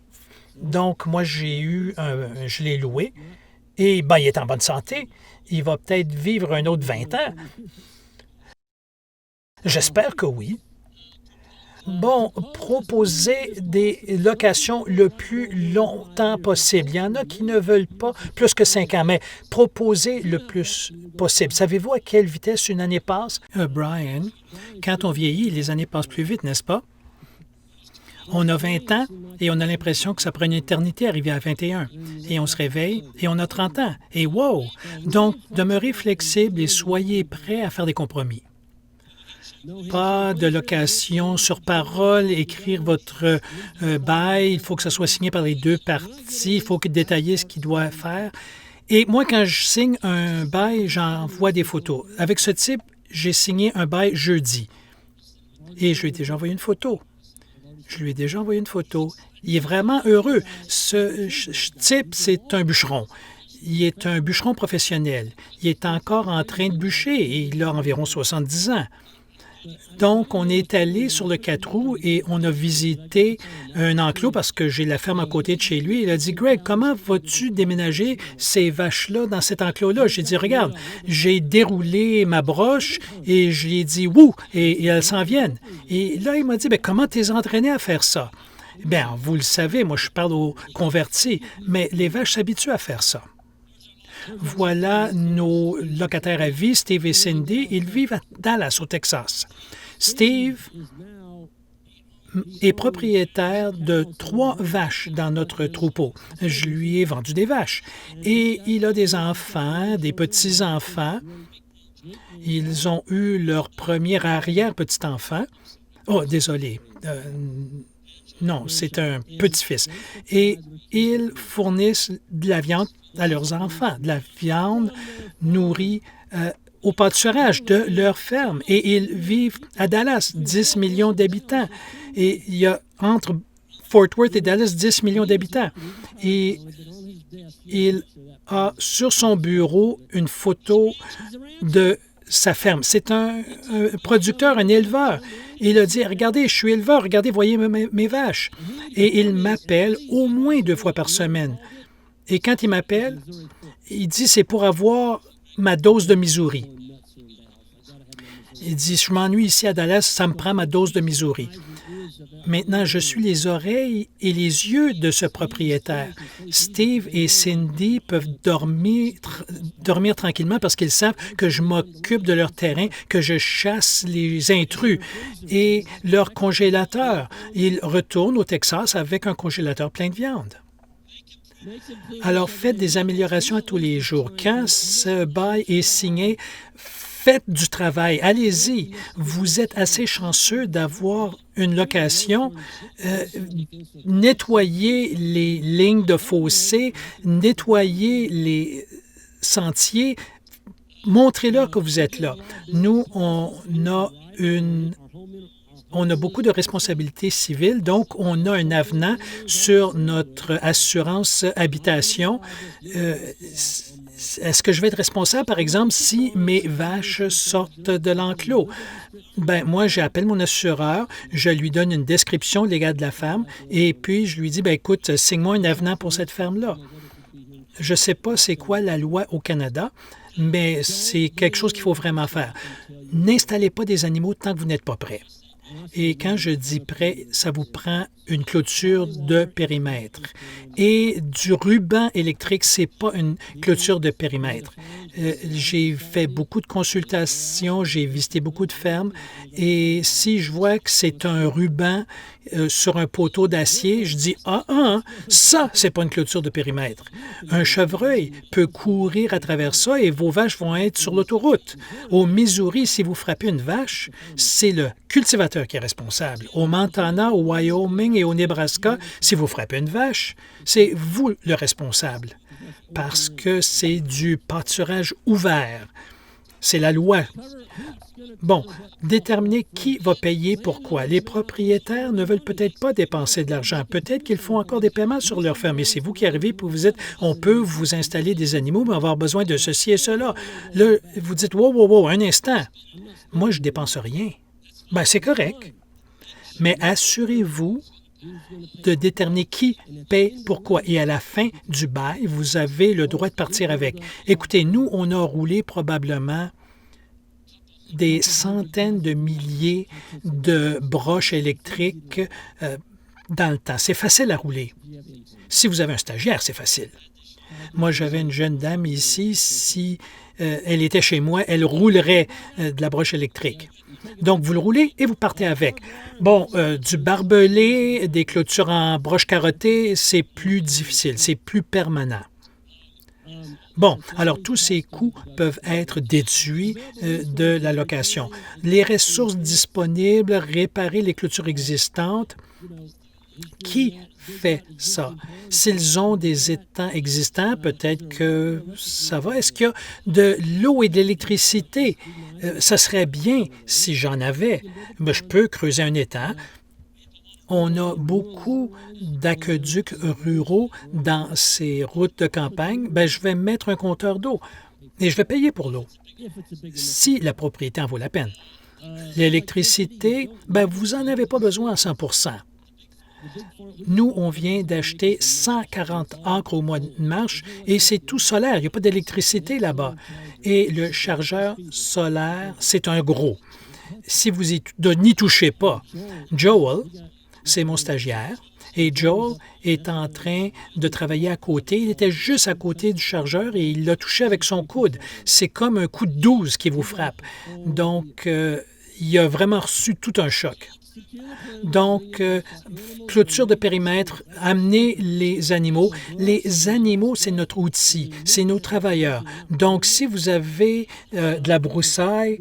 Donc, moi, je l'ai loué et ben, il est en bonne santé. Il va peut-être vivre un autre 20 ans. J'espère que oui. Bon, proposer des locations le plus longtemps possible. Il y en a qui ne veulent pas plus que 5 ans, mais proposer le plus possible. Savez-vous à quelle vitesse une année passe? Brian, quand on vieillit, les années passent plus vite, n'est-ce pas? On a 20 ans et on a l'impression que ça prend une éternité à arriver à 21. Et on se réveille et on a 30 ans. Et wow! Donc, demeurez flexible et soyez prêts à faire des compromis. Pas de location sur parole, écrire votre bail, il faut que ça soit signé par les deux parties, il faut détailler ce qu'il doit faire. Et moi, quand je signe un bail, j'envoie des photos. Avec ce type, j'ai signé un bail jeudi. Et je lui ai déjà envoyé une photo. Il est vraiment heureux. Ce type, c'est un bûcheron. Il est un bûcheron professionnel. Il est encore en train de bûcher et il a environ 70 ans. Donc, on est allé sur le 4 roues et on a visité un enclos parce que j'ai la ferme à côté de chez lui. Il a dit, « Greg, comment vas-tu déménager ces vaches-là dans cet enclos-là? » J'ai dit, « Regarde, j'ai déroulé ma broche et je lui ai dit, « Wouh! » Et elles s'en viennent. Et là, il m'a dit, « Comment t'es entraîné à faire ça? » Bien, vous le savez, moi, je parle aux convertis, mais les vaches s'habituent à faire ça. Voilà nos locataires à vie, Steve et Cindy. Ils vivent à Dallas, au Texas. Steve est propriétaire de 3 vaches dans notre troupeau. Je lui ai vendu des vaches. Et il a des enfants, des petits-enfants. Ils ont eu leur premier arrière-petit-enfant. Oh, désolé. Non, c'est un petit-fils. Et ils fournissent de la viande à leurs enfants, de la viande nourrie au pâturage de leur ferme. Et ils vivent à Dallas, 10 millions d'habitants. Et il y a entre Fort Worth et Dallas 10 millions d'habitants. Et il a sur son bureau une photo de sa ferme. C'est un producteur, un éleveur. Il a dit, « Regardez, je suis éleveur, regardez, voyez mes vaches. » Et il m'appelle au moins 2 fois par semaine. Et quand il m'appelle, il dit, « C'est pour avoir ma dose de Missouri. » Il dit, « Je m'ennuie ici à Dallas, ça me prend ma dose de Missouri. » Maintenant, je suis les oreilles et les yeux de ce propriétaire. Steve et Cindy peuvent dormir tranquillement parce qu'ils savent que je m'occupe de leur terrain, que je chasse les intrus. Et leur congélateur, ils retournent au Texas avec un congélateur plein de viande. Alors, faites des améliorations à tous les jours. Quand ce bail est signé, faites du travail. Allez-y. Vous êtes assez chanceux d'avoir une location. Nettoyez les lignes de fossé, nettoyez les sentiers. Montrez-leur que vous êtes là. Nous, on a beaucoup de responsabilités civiles, donc on a un avenant sur notre assurance habitation. Est-ce que je vais être responsable, par exemple, si mes vaches sortent de l'enclos? Ben moi, j'appelle mon assureur, je lui donne une description légale de la ferme et puis je lui dis, ben écoute, signe-moi un avenant pour cette ferme-là. Je ne sais pas c'est quoi la loi au Canada, mais c'est quelque chose qu'il faut vraiment faire. N'installez pas des animaux tant que vous n'êtes pas prêt. Et quand je dis prêt, ça vous prend une clôture de périmètre. Et du ruban électrique, ce n'est pas une clôture de périmètre. J'ai fait beaucoup de consultations, j'ai visité beaucoup de fermes, et si je vois que c'est un ruban sur un poteau d'acier, je dis ça, c'est pas une clôture de périmètre. Un chevreuil peut courir à travers ça et vos vaches vont être sur l'autoroute. Au Missouri, si vous frappez une vache, c'est le cultivateur qui est responsable. Au Montana, au Wyoming et au Nebraska, si vous frappez une vache, c'est vous le responsable parce que c'est du pâturage ouvert. C'est la loi. Bon, déterminer qui va payer pourquoi. Les propriétaires ne veulent peut-être pas dépenser de l'argent. Peut-être qu'ils font encore des paiements sur leur ferme. Et c'est vous qui arrivez et vous dites, on peut vous installer des animaux, mais on va avoir besoin de ceci et cela. Là, vous dites, wow, un instant. Moi, je ne dépense rien. Bien, c'est correct. Mais assurez-vous de déterminer qui paie pourquoi. Et à la fin du bail, vous avez le droit de partir avec. Écoutez, nous, on a roulé probablement des centaines de milliers de broches électriques dans le temps. C'est facile à rouler. Si vous avez un stagiaire, c'est facile. Moi, j'avais une jeune dame ici, si elle était chez moi, elle roulerait de la broche électrique. Donc, vous le roulez et vous partez avec. Bon, du barbelé, des clôtures en broche carottée, c'est plus difficile, c'est plus permanent. Bon, alors tous ces coûts peuvent être déduits de la location. Les ressources disponibles, réparer les clôtures existantes, qui fait ça? S'ils ont des étangs existants, peut-être que ça va. Est-ce qu'il y a de l'eau et de l'électricité? Ça serait bien si j'en avais. Mais je peux creuser un étang. On a beaucoup d'aqueducs ruraux dans ces routes de campagne. Bien, je vais mettre un compteur d'eau et je vais payer pour l'eau, si la propriété en vaut la peine. L'électricité, bien, vous n'en avez pas besoin à 100 %. Nous, on vient d'acheter 140 acres au mois de mars et c'est tout solaire. Il n'y a pas d'électricité là-bas. Et le chargeur solaire, c'est un gros. Si vous n'y touchez pas, Joel, c'est mon stagiaire, et Joel est en train de travailler à côté. Il était juste à côté du chargeur et il l'a touché avec son coude. C'est comme un coup de 12 qui vous frappe. Donc, il a vraiment reçu tout un choc. Donc, clôture de périmètre, amener les animaux. Les animaux, c'est notre outil, c'est nos travailleurs. Donc, si vous avez de la broussaille,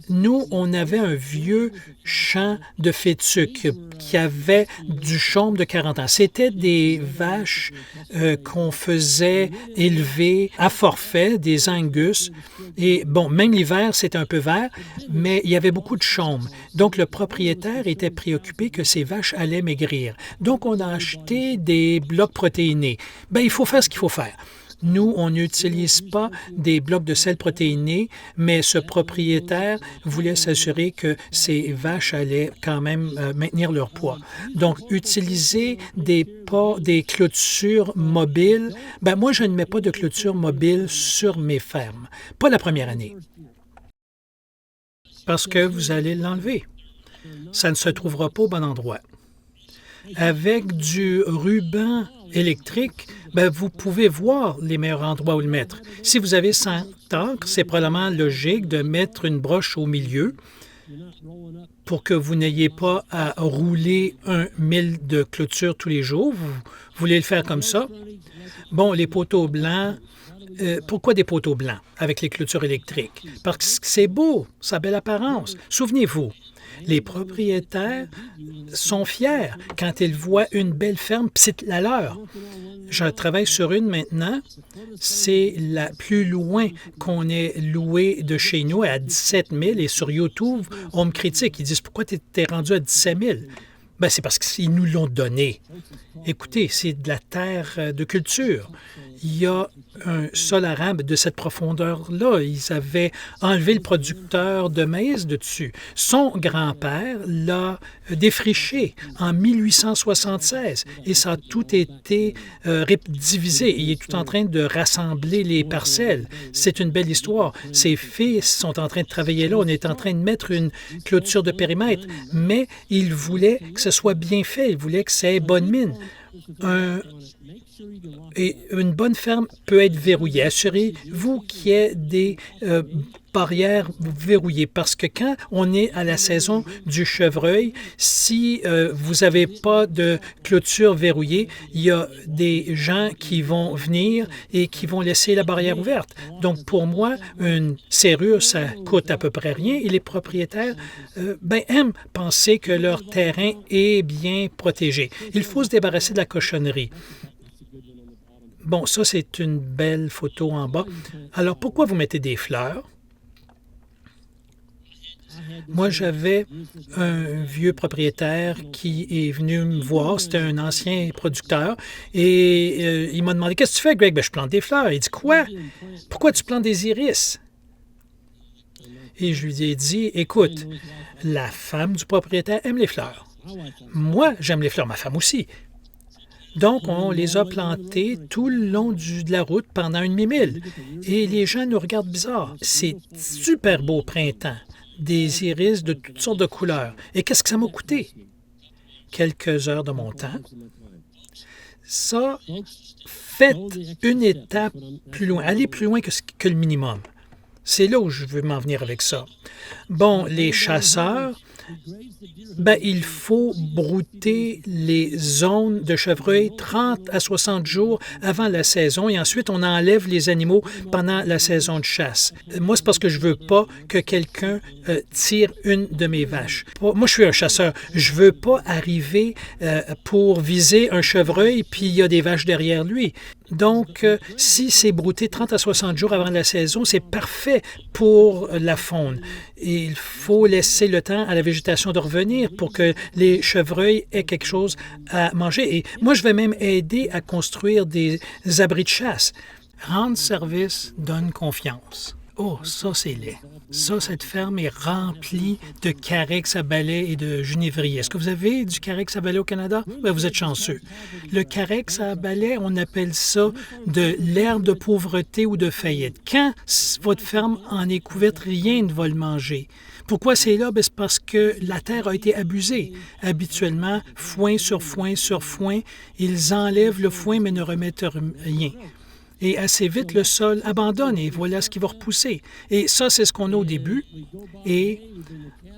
nous, on avait un vieux champ de fétuc qui avait du chaume de 40 ans. C'était des vaches qu'on faisait élever à forfait, des Angus. Et bon, même l'hiver, c'était un peu vert, mais il y avait beaucoup de chaume. Donc, le propriétaire était préoccupé que ces vaches allaient maigrir. Donc, on a acheté des blocs protéinés. Bien, il faut faire ce qu'il faut faire. Nous, on n'utilise pas des blocs de sel protéinés, mais ce propriétaire voulait s'assurer que ces vaches allaient quand même maintenir leur poids. Donc, utiliser des clôtures mobiles. Bien, moi, je ne mets pas de clôture mobile sur mes fermes. Pas la première année. Parce que vous allez l'enlever. Ça ne se trouvera pas au bon endroit. Avec du ruban électrique, bien, vous pouvez voir les meilleurs endroits où le mettre. Si vous avez 100 acres, c'est probablement logique de mettre une broche au milieu pour que vous n'ayez pas à rouler 1 000 de clôture tous les jours. Vous voulez le faire comme ça. Bon, les poteaux blancs, pourquoi des poteaux blancs avec les clôtures électriques? Parce que c'est beau, ça a belle apparence. Souvenez-vous, les propriétaires sont fiers quand ils voient une belle ferme, puis c'est la leur. Je travaille sur une maintenant. C'est la plus loin qu'on ait loué de chez nous, à 17 000. Et sur YouTube, on me critique. Ils disent, pourquoi tu es rendu à 17 000? Bien, c'est parce qu'ils nous l'ont donné. Écoutez, c'est de la terre de culture. Il y a un sol arable de cette profondeur-là. Ils avaient enlevé le producteur de maïs de dessus. Son grand-père l'a défriché en 1876 et ça a tout été divisé. Il est tout en train de rassembler les parcelles. C'est une belle histoire. Ses fils sont en train de travailler là. On est en train de mettre une clôture de périmètre, mais il voulait que ce soit bien fait. Il voulait que ça ait bonne mine. Et une bonne ferme peut être verrouillée. Assurez-vous qu'il y ait des barrières verrouillées parce que quand on est à la saison du chevreuil, si vous n'avez pas de clôture verrouillée, il y a des gens qui vont venir et qui vont laisser la barrière ouverte. Donc, pour moi, une serrure, ça coûte à peu près rien et les propriétaires aiment penser que leur terrain est bien protégé. Il faut se débarrasser de la cochonnerie. Bon, ça, c'est une belle photo en bas. Alors, pourquoi vous mettez des fleurs? Moi, j'avais un vieux propriétaire qui est venu me voir. C'était un ancien producteur. Et il m'a demandé, « Qu'est-ce que tu fais, Greg? » « Je plante des fleurs. » Il dit, « Quoi? Pourquoi tu plantes des iris? » Et je lui ai dit, « Écoute, la femme du propriétaire aime les fleurs. Moi, j'aime les fleurs, ma femme aussi. » Donc, on les a plantés tout le long de la route pendant une demi-mille. Et les gens nous regardent bizarre. C'est super beau printemps. Des iris de toutes sortes de couleurs. Et qu'est-ce que ça m'a coûté? Quelques heures de mon temps. Ça, faites une étape plus loin. Allez plus loin que le minimum. C'est là où je veux m'en venir avec ça. Bon, les chasseurs, il faut brouter les zones de chevreuil 30 à 60 jours avant la saison et ensuite on enlève les animaux pendant la saison de chasse. Moi, c'est parce que je veux pas que quelqu'un tire une de mes vaches. Moi, je suis un chasseur. Je veux pas arriver pour viser un chevreuil puis il y a des vaches derrière lui. Donc, si c'est brouté 30 à 60 jours avant la saison, c'est parfait pour la faune. Et il faut laisser le temps à la végétation de revenir pour que les chevreuils aient quelque chose à manger. Et moi, je vais même aider à construire des abris de chasse. Rendre service donne confiance. Oh, ça, c'est laid. Ça, cette ferme est remplie de carex à balai et de genévrier. Est-ce que vous avez du carex à balai au Canada? Bien, vous êtes chanceux. Le carex à balai, on appelle ça de l'herbe de pauvreté ou de faillite. Quand votre ferme en est couverte, rien ne va le manger. Pourquoi c'est là? C'est parce que la terre a été abusée. Habituellement, foin sur foin sur foin, ils enlèvent le foin mais ne remettent rien. Et assez vite, le sol abandonne et voilà ce qui va repousser. Et ça, c'est ce qu'on a au début. Et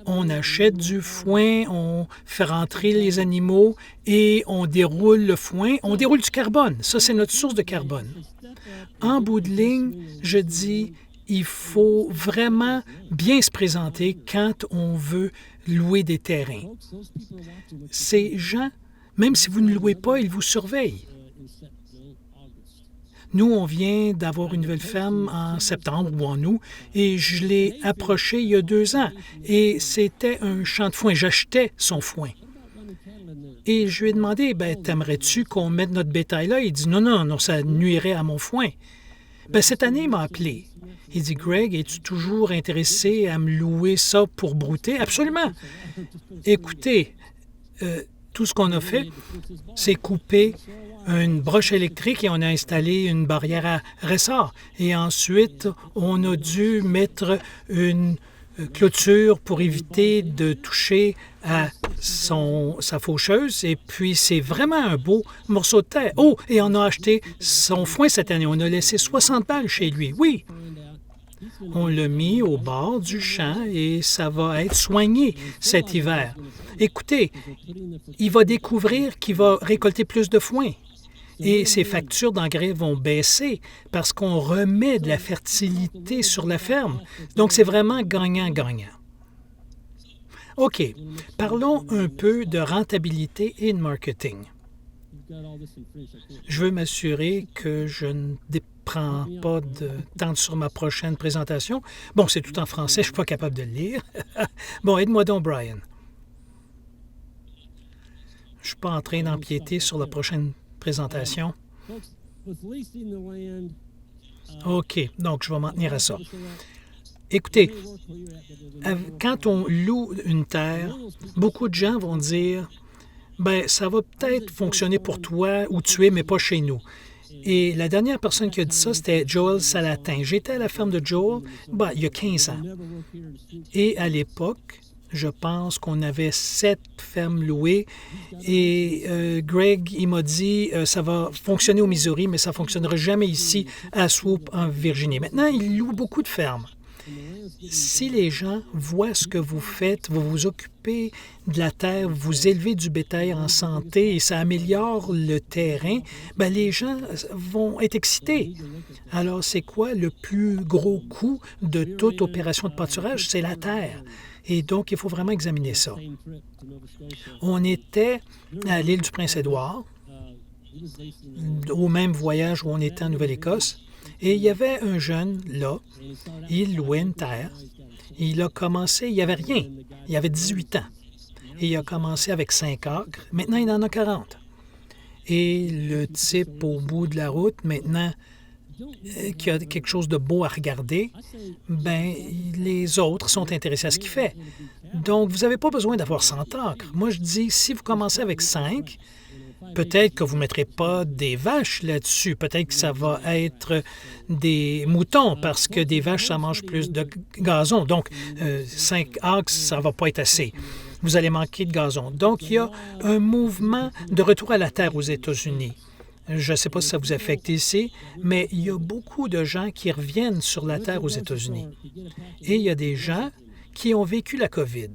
on achète du foin, on fait rentrer les animaux et on déroule le foin. On déroule du carbone. Ça, c'est notre source de carbone. En bout de ligne, je dis, il faut vraiment bien se présenter quand on veut louer des terrains. Ces gens, même si vous ne louez pas, ils vous surveillent. Nous, on vient d'avoir une nouvelle ferme en septembre ou en août et je l'ai approché il y a 2 ans et c'était un champ de foin. J'achetais son foin. Et je lui ai demandé, t'aimerais-tu qu'on mette notre bétail là? Il dit, non, ça nuirait à mon foin. Cette année, il m'a appelé. Il dit, Greg, es-tu toujours intéressé à me louer ça pour brouter? Absolument. Écoutez, tout ce qu'on a fait, c'est couper une broche électrique et on a installé une barrière à ressort. Et ensuite, on a dû mettre une clôture pour éviter de toucher à sa faucheuse. Et puis, c'est vraiment un beau morceau de terre. Oh, et on a acheté son foin cette année. On a laissé 60 balles chez lui. Oui. On l'a mis au bord du champ et ça va être soigné cet hiver. Écoutez, il va découvrir qu'il va récolter plus de foin. Et ses factures d'engrais vont baisser parce qu'on remet de la fertilité sur la ferme. Donc, c'est vraiment gagnant-gagnant. OK, parlons un peu de rentabilité et de marketing. Je veux m'assurer que je ne prends pas de temps sur ma prochaine présentation. Bon, c'est tout en français, je ne suis pas capable de le lire. Bon, aide-moi donc, Brian. Je ne suis pas en train d'empiéter sur la prochaine présentation. OK, donc je vais m'en tenir à ça. Écoutez, quand on loue une terre, beaucoup de gens vont dire, ben ça va peut-être fonctionner pour toi où tu es, mais pas chez nous. Et la dernière personne qui a dit ça, c'était Joel Salatin. J'étais à la ferme de Joel, il y a 15 ans. Et à l'époque, je pense qu'on avait 7 fermes louées. Et Greg, il m'a dit, ça va fonctionner au Missouri, mais ça ne fonctionnera jamais ici à Swoope, en Virginie. Maintenant, il loue beaucoup de fermes. Si les gens voient ce que vous faites, vous vous occupez de la terre, vous élevez du bétail en santé et ça améliore le terrain, bien, les gens vont être excités. Alors, c'est quoi le plus gros coût de toute opération de pâturage? C'est la terre. Et donc, il faut vraiment examiner ça. On était à l'île du Prince-Édouard, au même voyage où on était en Nouvelle-Écosse. Et il y avait un jeune, là, il louait une terre. Il a commencé, il n'y avait rien. Il avait 18 ans. Et il a commencé avec 5 acres. Maintenant, il en a 40. Et le type au bout de la route, maintenant, qui a quelque chose de beau à regarder, ben les autres sont intéressés à ce qu'il fait. Donc, vous n'avez pas besoin d'avoir 100 acres. Moi, je dis, si vous commencez avec 5, peut-être que vous ne mettrez pas des vaches là-dessus. Peut-être que ça va être des moutons parce que des vaches, ça mange plus de gazon. Donc, 5 acres, ça ne va pas être assez. Vous allez manquer de gazon. Donc, il y a un mouvement de retour à la terre aux États-Unis. Je ne sais pas si ça vous affecte ici, mais il y a beaucoup de gens qui reviennent sur la terre aux États-Unis. Et il y a des gens qui ont vécu la COVID.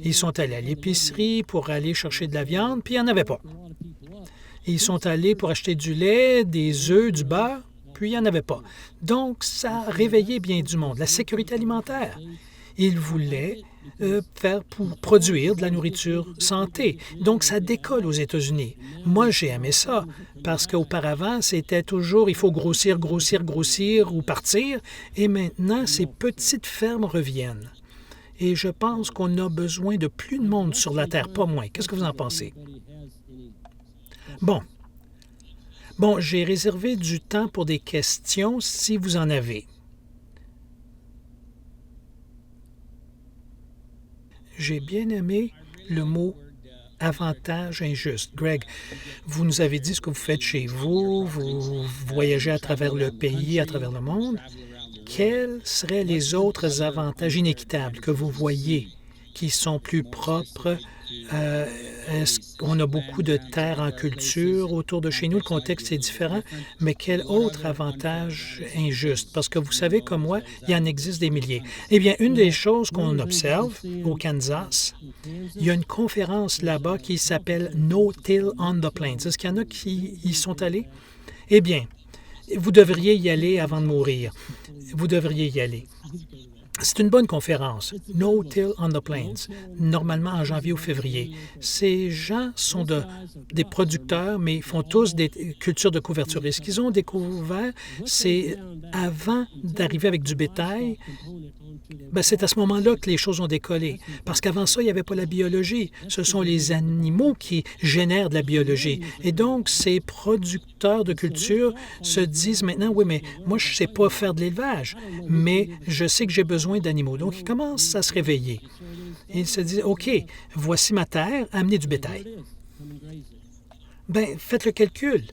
Ils sont allés à l'épicerie pour aller chercher de la viande, puis il n'y en avait pas. Ils sont allés pour acheter du lait, des œufs, du beurre, puis il n'y en avait pas. Donc, ça a réveillé bien du monde. La sécurité alimentaire. Ils voulaient faire pour produire de la nourriture santé. Donc, ça décolle aux États-Unis. Moi, j'ai aimé ça, parce qu'auparavant, c'était toujours il faut grossir, grossir, grossir ou partir, et maintenant, ces petites fermes reviennent. Et je pense qu'on a besoin de plus de monde sur la Terre, pas moins. Qu'est-ce que vous en pensez? Bon, j'ai réservé du temps pour des questions si vous en avez. J'ai bien aimé le mot « avantage injuste ». Greg, vous nous avez dit ce que vous faites chez vous, vous voyagez à travers le pays, à travers le monde. Quels seraient les autres avantages inéquitables que vous voyez qui sont plus propres? Est-ce qu'on a beaucoup de terres en culture autour de chez nous? Le contexte est différent, mais quel autre avantage injuste? Parce que vous savez comme moi, il en existe des milliers. Eh bien, une des choses qu'on observe au Kansas, il y a une conférence là-bas qui s'appelle « No-Till on the Plains ». Est-ce qu'il y en a qui y sont allés? Eh bien, vous devriez y aller avant de mourir. Vous devriez y aller. C'est une bonne conférence. No-Till on the Plains, normalement en janvier ou février. Ces gens sont des producteurs, mais ils font tous des cultures de couverture. Et ce qu'ils ont découvert, c'est avant d'arriver avec du bétail, c'est à ce moment-là que les choses ont décollé. Parce qu'avant ça, il n'y avait pas la biologie. Ce sont les animaux qui génèrent de la biologie. Et donc, ces producteurs de culture se disent maintenant, oui, mais moi, je ne sais pas faire de l'élevage, mais je sais que j'ai besoin d'animaux. Donc, ils commencent à se réveiller. Et ils se disent, OK, voici ma terre, amenez du bétail. Faites le calcul.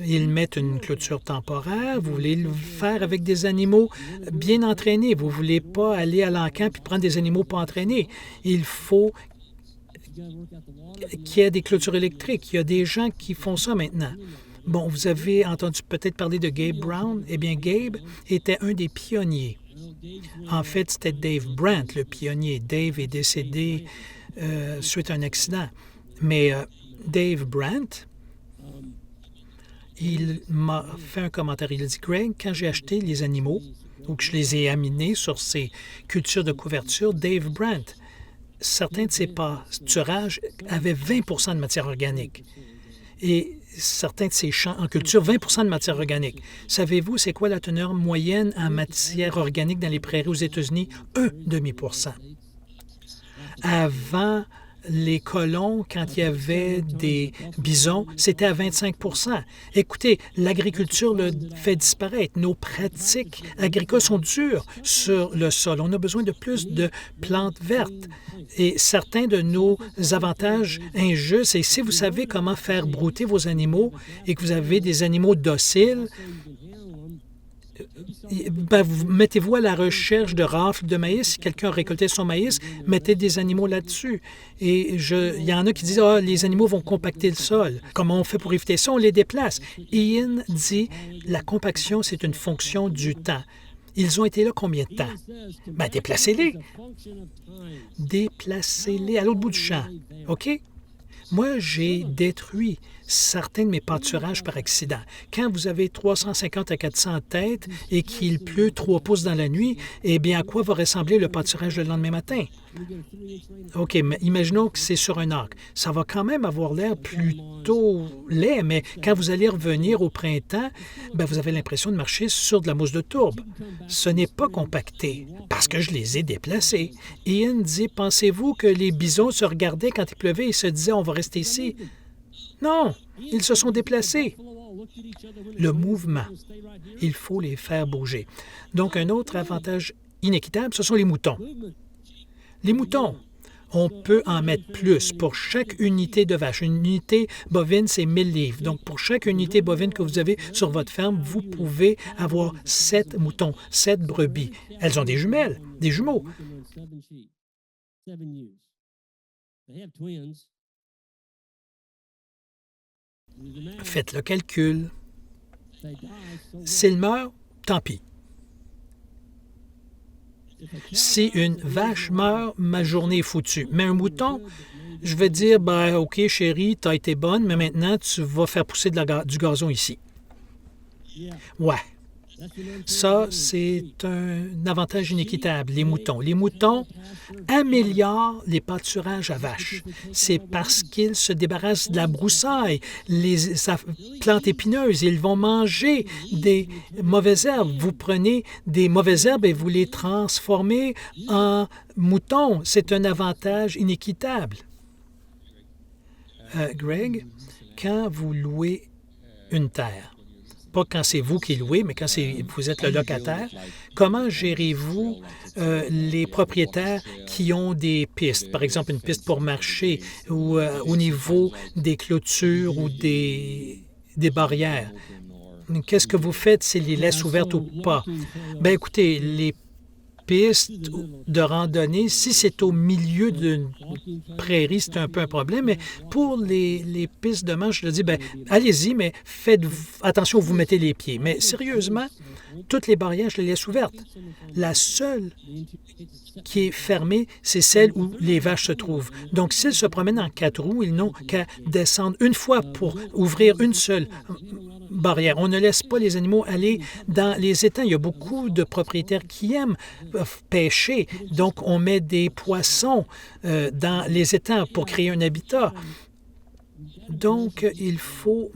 Ils mettent une clôture temporaire, vous voulez le faire avec des animaux bien entraînés. Vous ne voulez pas aller à l'encamp et prendre des animaux pas entraînés. Il faut qu'il y ait des clôtures électriques. Il y a des gens qui font ça maintenant. Vous avez entendu peut-être parler de Gabe Brown. Eh bien, Gabe était un des pionniers. En fait, c'était Dave Brandt, le pionnier. Dave est décédé suite à un accident. Mais Dave Brandt, il m'a fait un commentaire. Il a dit, « Greg, quand j'ai acheté les animaux, ou que je les ai amenés sur ces cultures de couverture, Dave Brandt, certains de ses pâturages avaient 20 de matière organique. Et certains de ces champs en culture, 20 de matière organique. Savez-vous, c'est quoi la teneur moyenne en matière organique dans les prairies aux États-Unis? 1,5 %. Avant les colons, quand il y avait des bisons, c'était à 25 %. Écoutez, l'agriculture le fait disparaître. Nos pratiques agricoles sont dures sur le sol. On a besoin de plus de plantes vertes. Et certains de nos avantages injustes, et si vous savez comment faire brouter vos animaux et que vous avez des animaux dociles, ben, mettez-vous à la recherche de rafles de maïs. Si quelqu'un a récolté son maïs, mettez des animaux là-dessus. Et il y en a qui disent, ah, les animaux vont compacter le sol. Comment on fait pour éviter ça? On les déplace. Ian dit, la compaction, c'est une fonction du temps. Ils ont été là combien de temps? Ben, déplacez-les. Déplacez-les à l'autre bout du champ. OK? Moi, j'ai détruit certains de mes pâturages par accident. Quand vous avez 350 à 400 têtes et qu'il pleut 3 pouces dans la nuit, eh bien, à quoi va ressembler le pâturage le lendemain matin? OK, mais imaginons que c'est sur un arc. Ça va quand même avoir l'air plutôt laid, mais quand vous allez revenir au printemps, bien, vous avez l'impression de marcher sur de la mousse de tourbe. Ce n'est pas compacté parce que je les ai déplacés. Ian dit, pensez-vous que les bisons se regardaient quand il pleuvait et se disaient, on va rester ici? Non, ils se sont déplacés. Le mouvement, il faut les faire bouger. Donc, un autre avantage inéquitable, ce sont les moutons. Les moutons, on peut en mettre plus pour chaque unité de vache. Une unité bovine, c'est 1000 livres. Donc, pour chaque unité bovine que vous avez sur votre ferme, vous pouvez avoir 7 moutons, 7 brebis. Elles ont des jumelles, des jumeaux. Faites le calcul. S'il meurt, tant pis. Si une vache meurt, ma journée est foutue. Mais un mouton, je vais dire, ben, OK, chérie, tu as été bonne, mais maintenant, tu vas faire pousser du gazon ici. Ouais. Ça, c'est un avantage inéquitable, les moutons. Les moutons améliorent les pâturages à vaches. C'est parce qu'ils se débarrassent de la broussaille, les plantes épineuses. Ils vont manger des mauvaises herbes. Vous prenez des mauvaises herbes et vous les transformez en moutons. C'est un avantage inéquitable. Greg, quand vous louez une terre, pas quand c'est vous qui louez, mais quand vous êtes le locataire, comment gérez-vous les propriétaires qui ont des pistes, par exemple une piste pour marcher ou au niveau des clôtures ou des barrières? Qu'est-ce que vous faites s'ils les laissent ouvertes ou pas? Bien, écoutez, les pistes de randonnée, si c'est au milieu d'une prairie, c'est un peu un problème, mais pour les pistes de marche, je le dis, bien, allez-y, mais faites attention où vous mettez les pieds. Mais sérieusement, toutes les barrières, je les laisse ouvertes. La seule qui est fermée, c'est celle où les vaches se trouvent. Donc, s'ils se promènent en 4 roues, ils n'ont qu'à descendre une fois pour ouvrir une seule barrière. On ne laisse pas les animaux aller dans les étangs. Il y a beaucoup de propriétaires qui aiment pêcher. Donc, on met des poissons dans les étangs pour créer un habitat. Donc, il faut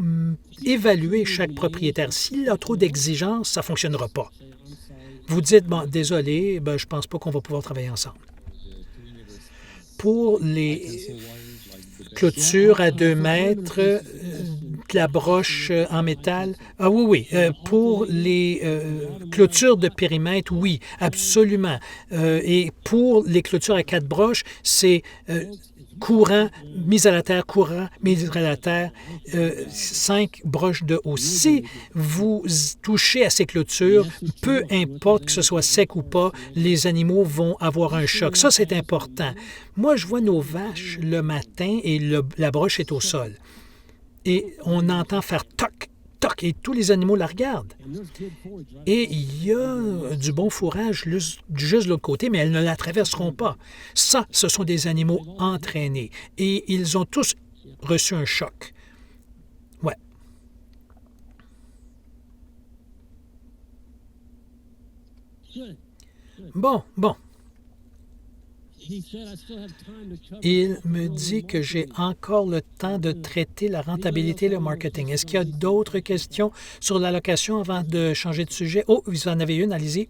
évaluer chaque propriétaire. S'il a trop d'exigences, ça ne fonctionnera pas. Vous dites, bon, désolé, ben, je ne pense pas qu'on va pouvoir travailler ensemble. Pour les clôtures à 2 mètres, de la broche en métal. Ah oui, oui. Pour les clôtures de périmètre, oui, absolument. Et pour les clôtures à 4 broches, c'est courant, mise à la terre, courant, mise à la terre, 5 broches de haut. Si vous touchez à ces clôtures, peu importe que ce soit sec ou pas, les animaux vont avoir un choc. Ça, c'est important. Moi, je vois nos vaches le matin et la broche est au sol. Et on entend faire toc, toc, et tous les animaux la regardent. Et il y a du bon fourrage juste de l'autre côté, mais elles ne la traverseront pas. Ça, ce sont des animaux entraînés. Et ils ont tous reçu un choc. Ouais. Bon. Il me dit que j'ai encore le temps de traiter la rentabilité et le marketing. Est-ce qu'il y a d'autres questions sur l'allocation avant de changer de sujet? Oh, vous en avez une, allez-y.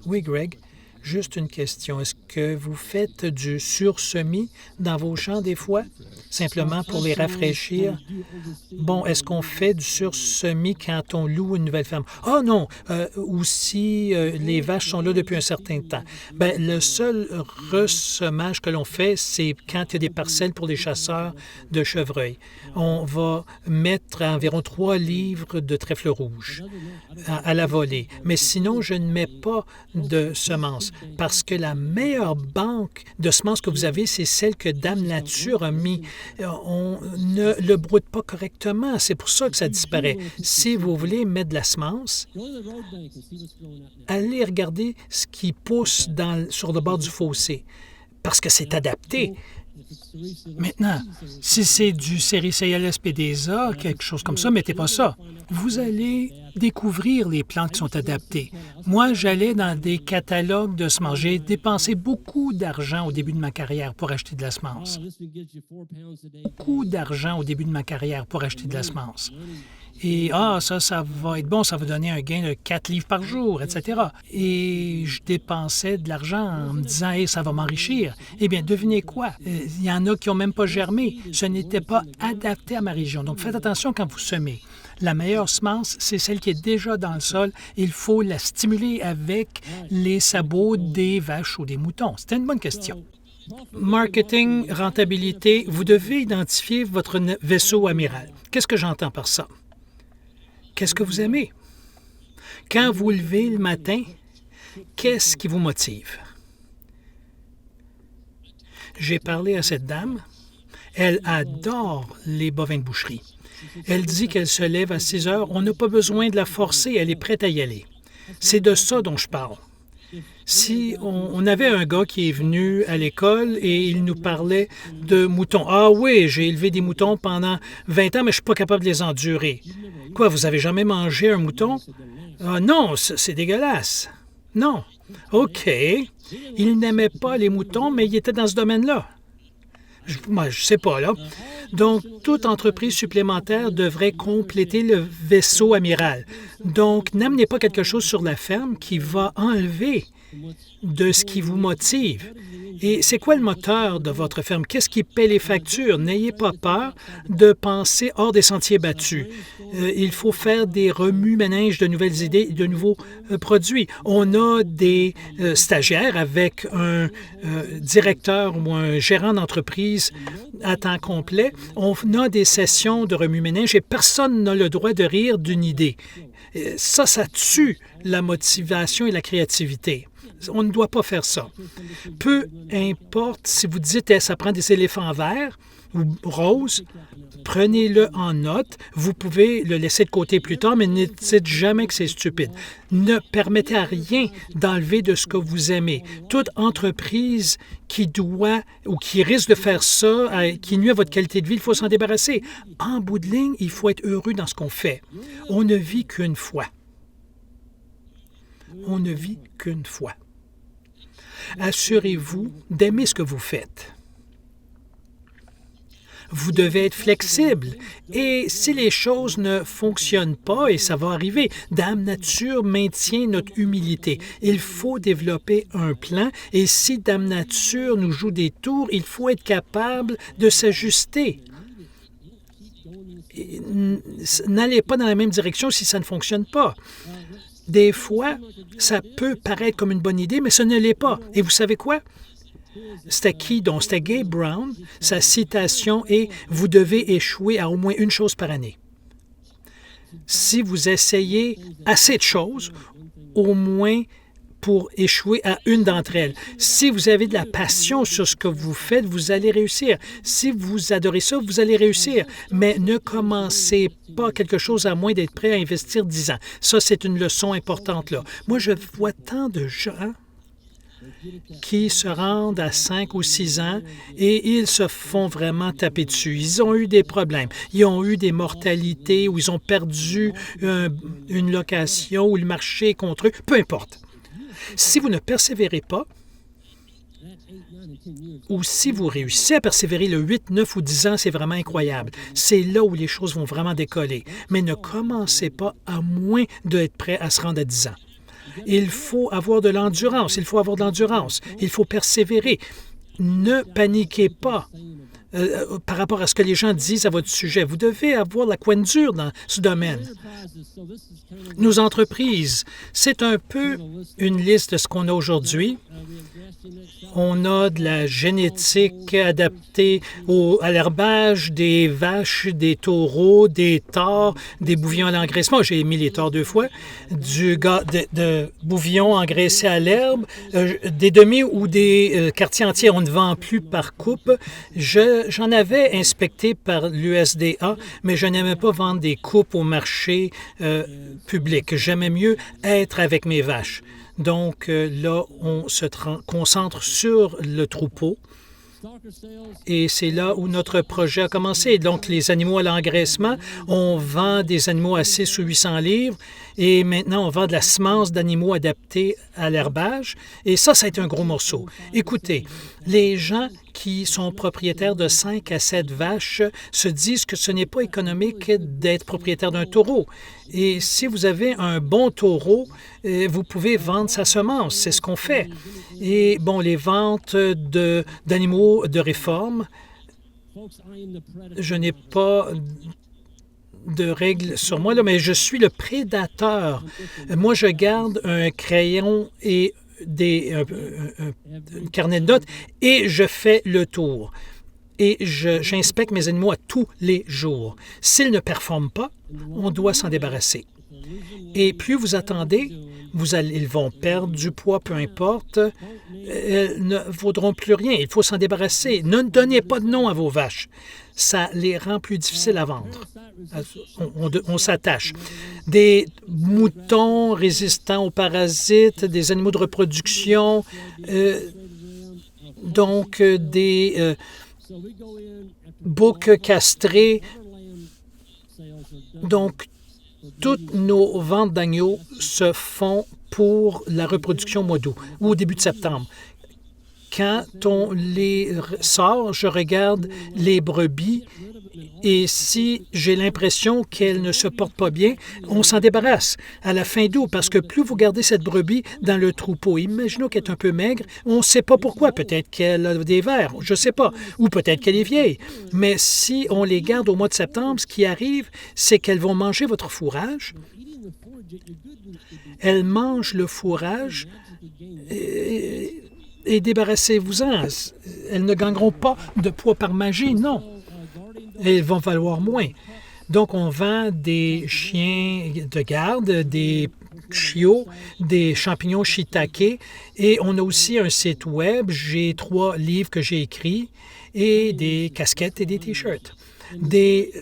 Oui, Greg. Juste une question. Est-ce que vous faites du sursemis dans vos champs des fois, simplement pour les rafraîchir? Bon, est-ce qu'on fait du sursemis quand on loue une nouvelle ferme? Ah non, ou si les vaches sont là depuis un certain temps. Bien, le seul ressemage que l'on fait, c'est quand il y a des parcelles pour les chasseurs de chevreuils. On va mettre environ 3 livres de trèfle rouge à la volée. Mais sinon, je ne mets pas de semences parce que la meilleure banque de semences que vous avez, c'est celle que Dame Nature a mis. On ne le broute pas correctement. C'est pour ça que ça disparaît. Si vous voulez mettre de la semence, allez regarder ce qui pousse sur le bord du fossé parce que c'est adapté. Maintenant, si c'est du Sericea spedeza, quelque chose comme ça, mettez pas ça. Vous allez découvrir les plantes qui sont adaptées. Moi, j'allais dans des catalogues de semences. J'ai dépensé beaucoup d'argent au début de ma carrière pour acheter de la semence. Beaucoup d'argent au début de ma carrière pour acheter de la semence. Et ça va être bon, ça va donner un gain de 4 livres par jour, etc. Et je dépensais de l'argent en me disant, hey, ça va m'enrichir. Eh bien, devinez quoi? Il y en a qui n'ont même pas germé. Ce n'était pas adapté à ma région. Donc, faites attention quand vous semez. La meilleure semence, c'est celle qui est déjà dans le sol. Il faut la stimuler avec les sabots des vaches ou des moutons. C'était une bonne question. Marketing, rentabilité, vous devez identifier votre vaisseau amiral. Qu'est-ce que j'entends par ça? Qu'est-ce que vous aimez? Quand vous levez le matin, qu'est-ce qui vous motive? J'ai parlé à cette dame. Elle adore les bovins de boucherie. Elle dit qu'elle se lève à 6 heures. On n'a pas besoin de la forcer. Elle est prête à y aller. C'est de ça dont je parle. Si on avait un gars qui est venu à l'école et il nous parlait de moutons. Ah oui, j'ai élevé des moutons pendant 20 ans, mais je ne suis pas capable de les endurer. Quoi, vous avez jamais mangé un mouton? Ah non, c'est dégueulasse. Non. OK. Il n'aimait pas les moutons, mais il était dans ce domaine-là. Moi, je ne sais pas, là. Donc, toute entreprise supplémentaire devrait compléter le vaisseau amiral. Donc, n'amenez pas quelque chose sur la ferme qui va enlever de ce qui vous motive. Et c'est quoi le moteur de votre ferme? Qu'est-ce qui paie les factures? N'ayez pas peur de penser hors des sentiers battus. Il faut faire des remue-ménages de nouvelles idées, de nouveaux produits. On a des stagiaires avec un directeur ou un gérant d'entreprise à temps complet. On a des sessions de remue-ménage et personne n'a le droit de rire d'une idée. Ça tue la motivation et la créativité. On ne doit pas faire ça. Peu importe si vous dites ça prend des éléphants verts ou roses, prenez-le en note. Vous pouvez le laisser de côté plus tard, mais ne dites jamais que c'est stupide. Ne permettez à rien d'enlever de ce que vous aimez. Toute entreprise qui doit ou qui risque de faire ça, qui nuit à votre qualité de vie, il faut s'en débarrasser. En bout de ligne, il faut être heureux dans ce qu'on fait. On ne vit qu'une fois. On ne vit qu'une fois. Assurez-vous d'aimer ce que vous faites. Vous devez être flexible. Et si les choses ne fonctionnent pas, et ça va arriver, Dame Nature maintient notre humilité. Il faut développer un plan. Et si Dame Nature nous joue des tours, il faut être capable de s'ajuster. N'allez pas dans la même direction si ça ne fonctionne pas. Des fois, ça peut paraître comme une bonne idée, mais ce ne l'est pas. Et vous savez quoi? C'était qui donc? C'était Gabe Brown. Sa citation est « Vous devez échouer à au moins une chose par année. » Si vous essayez assez de choses, au moins pour échouer à une d'entre elles. Si vous avez de la passion sur ce que vous faites, vous allez réussir. Si vous adorez ça, vous allez réussir. Mais ne commencez pas quelque chose à moins d'être prêt à investir 10 ans. Ça, c'est une leçon importante, là. Moi, je vois tant de gens qui se rendent à 5 ou 6 ans et ils se font vraiment taper dessus. Ils ont eu des problèmes. Ils ont eu des mortalités ou ils ont perdu une location ou le marché est contre eux. Peu importe. Si vous ne persévérez pas, ou si vous réussissez à persévérer le 8, 9 ou 10 ans, c'est vraiment incroyable. C'est là où les choses vont vraiment décoller. Mais ne commencez pas à moins d'être prêt à se rendre à 10 ans. Il faut avoir de l'endurance. Il faut avoir de l'endurance. Il faut persévérer. Ne paniquez pas par rapport à ce que les gens disent à votre sujet. Vous devez avoir la coin dure dans ce domaine. Nos entreprises, c'est un peu une liste de ce qu'on a aujourd'hui. On a de la génétique adaptée à l'herbage, des vaches, des taureaux, des tares, des bouvillons à l'engraissement. J'ai mis les tares 2 fois. De bouvillons engraissés à l'herbe, des demi ou des quartiers entiers. On ne vend plus par coupe. J'en avais inspecté par l'USDA, mais je n'aimais pas vendre des coupes au marché public. J'aimais mieux être avec mes vaches. Donc là, on se concentre sur le troupeau et c'est là où notre projet a commencé. Donc, les animaux à l'engraissement, on vend des animaux à 600 ou 800 livres et maintenant, on vend de la semence d'animaux adaptés à l'herbage et ça a été un gros morceau. Écoutez, les gens qui sont propriétaires de 5 à 7 vaches se disent que ce n'est pas économique d'être propriétaire d'un taureau. Et si vous avez un bon taureau, vous pouvez vendre sa semence. C'est ce qu'on fait. Et bon, les ventes d'animaux de réforme, je n'ai pas de règles sur moi, là, mais je suis le prédateur. Moi, je garde un crayon et un carnet de notes et je fais le tour. Et j'inspecte mes animaux à tous les jours. S'ils ne performent pas, on doit s'en débarrasser. Et plus vous attendez, ils vont perdre du poids, peu importe. Elles ne vaudront plus rien. Il faut s'en débarrasser. Ne donnez pas de nom à vos vaches. Ça les rend plus difficiles à vendre. On s'attache. Des moutons résistants aux parasites, des animaux de reproduction, donc des boucs castrés. Donc, toutes nos ventes d'agneaux se font pour la reproduction au mois d'août ou au début de septembre. Quand on les sort, je regarde les brebis et si j'ai l'impression qu'elles ne se portent pas bien, on s'en débarrasse à la fin d'août parce que plus vous gardez cette brebis dans le troupeau, imaginons qu'elle est un peu maigre, on ne sait pas pourquoi, peut-être qu'elle a des vers, je ne sais pas, ou peut-être qu'elle est vieille. Mais si on les garde au mois de septembre, ce qui arrive, c'est qu'elles vont manger votre fourrage. Elles mangent le fourrage et débarrassez-vous-en. Elles ne gagneront pas de poids par magie, non. Elles vont valoir moins. Donc, on vend des chiens de garde, des chiots, des champignons shiitake et on a aussi un site web. J'ai 3 livres que j'ai écrits et des casquettes et des T-shirts. Des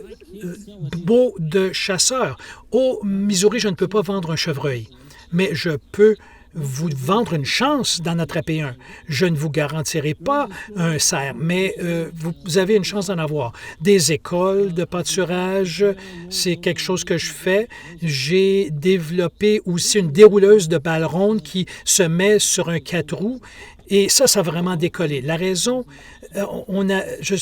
beaux de chasseurs. Au Missouri, je ne peux pas vendre un chevreuil, mais je peux vous vendre une chance d'en attraper un. Je ne vous garantirai pas un cerf, mais vous avez une chance d'en avoir. Des écoles de pâturage, c'est quelque chose que je fais. J'ai développé aussi une dérouleuse de balles rondes qui se met sur un 4 roues et ça a vraiment décollé. La raison, que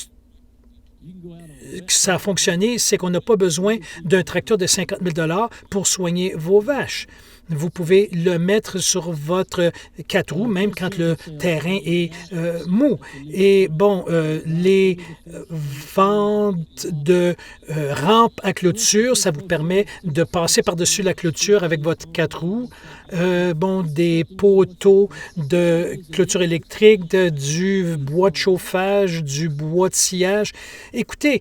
ça a fonctionné, c'est qu'on n'a pas besoin d'un tracteur de 50 000 $ pour soigner vos vaches. Vous pouvez le mettre sur votre 4 roues, même quand le terrain est mou. Et bon, les ventes de rampes à clôture, ça vous permet de passer par-dessus la clôture avec votre 4 roues. Des poteaux de clôture électrique, du bois de chauffage, du bois de sciage. Écoutez,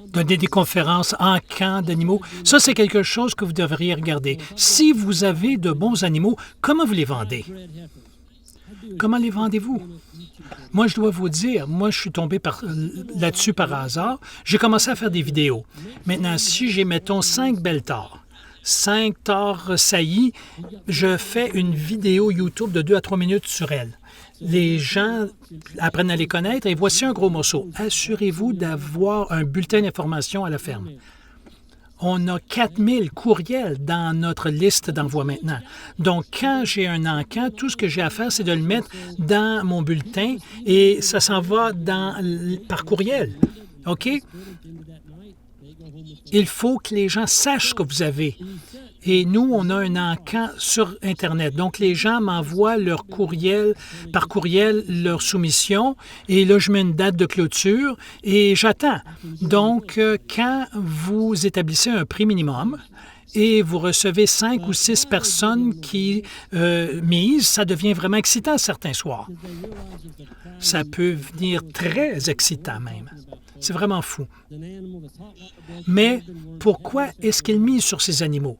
donner des conférences en camp d'animaux, ça, c'est quelque chose que vous devriez regarder. Si vous avez de bons animaux, comment vous les vendez? Comment les vendez-vous? Moi, je dois vous dire, je suis tombé là-dessus par hasard. J'ai commencé à faire des vidéos. Maintenant, si j'ai, mettons, 5 belles tares, 5 tares saillies, je fais une vidéo YouTube de 2 à 3 minutes sur elles. Les gens apprennent à les connaître et voici un gros morceau. Assurez-vous d'avoir un bulletin d'information à la ferme. On a 4000 courriels dans notre liste d'envoi maintenant. Donc, quand j'ai un encan, tout ce que j'ai à faire, c'est de le mettre dans mon bulletin et ça s'en va par courriel. OK? Il faut que les gens sachent ce que vous avez. Et nous, on a un encan sur Internet. Donc, les gens m'envoient par courriel, leur soumission. Et là, je mets une date de clôture et j'attends. Donc, quand vous établissez un prix minimum, et vous recevez 5 ou 6 personnes qui misent, ça devient vraiment excitant certains soirs. Ça peut venir très excitant même. C'est vraiment fou. Mais pourquoi est-ce qu'ils misent sur ces animaux?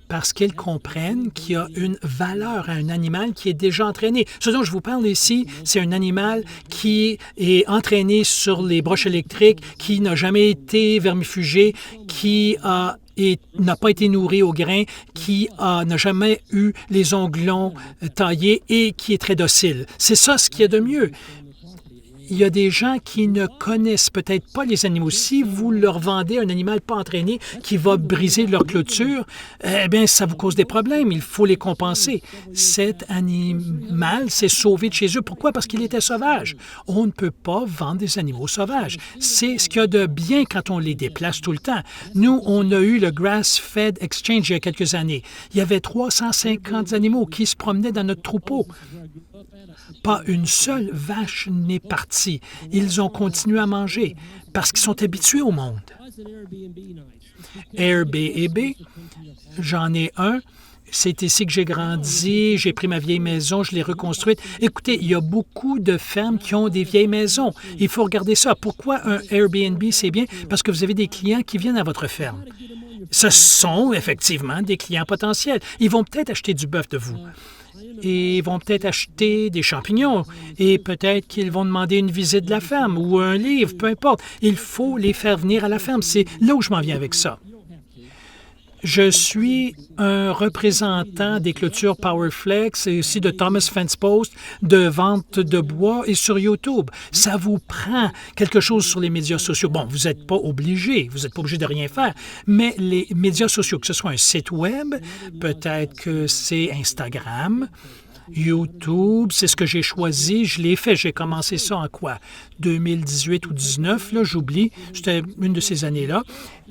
Parce qu'ils comprennent qu'il y a une valeur à un animal qui est déjà entraîné. Ce dont je vous parle ici, c'est un animal qui est entraîné sur les broches électriques, qui n'a jamais été vermifugé, qui n'a pas été nourri au grain, qui n'a jamais eu les onglons taillés et qui est très docile. C'est ça ce qu'il y a de mieux. Il y a des gens qui ne connaissent peut-être pas les animaux. Si vous leur vendez un animal pas entraîné qui va briser leur clôture, eh bien, ça vous cause des problèmes. Il faut les compenser. Cet animal s'est sauvé de chez eux. Pourquoi? Parce qu'il était sauvage. On ne peut pas vendre des animaux sauvages. C'est ce qu'il y a de bien quand on les déplace tout le temps. Nous, on a eu le Grass-Fed Exchange il y a quelques années. Il y avait 350 animaux qui se promenaient dans notre troupeau. Pas une seule vache n'est partie. Ils ont continué à manger parce qu'ils sont habitués au monde. Airbnb, j'en ai un. C'est ici que j'ai grandi, j'ai pris ma vieille maison, je l'ai reconstruite. Écoutez, il y a beaucoup de fermes qui ont des vieilles maisons. Il faut regarder ça. Pourquoi un Airbnb, c'est bien? Parce que vous avez des clients qui viennent à votre ferme. Ce sont effectivement des clients potentiels. Ils vont peut-être acheter du bœuf de vous. Et ils vont peut-être acheter des champignons et peut-être qu'ils vont demander une visite de la ferme ou un livre, peu importe. Il faut les faire venir à la ferme. C'est là où je m'en viens avec ça. Je suis un représentant des clôtures PowerFlex et aussi de Thomas Fence Post, de vente de bois et sur YouTube. Ça vous prend quelque chose sur les médias sociaux. Bon, vous n'êtes pas obligé, vous n'êtes pas obligé de rien faire, mais les médias sociaux, que ce soit un site web, peut-être que c'est Instagram, YouTube, c'est ce que j'ai choisi. Je l'ai fait. J'ai commencé ça en quoi? 2018 ou 2019, là, j'oublie. C'était une de ces années-là.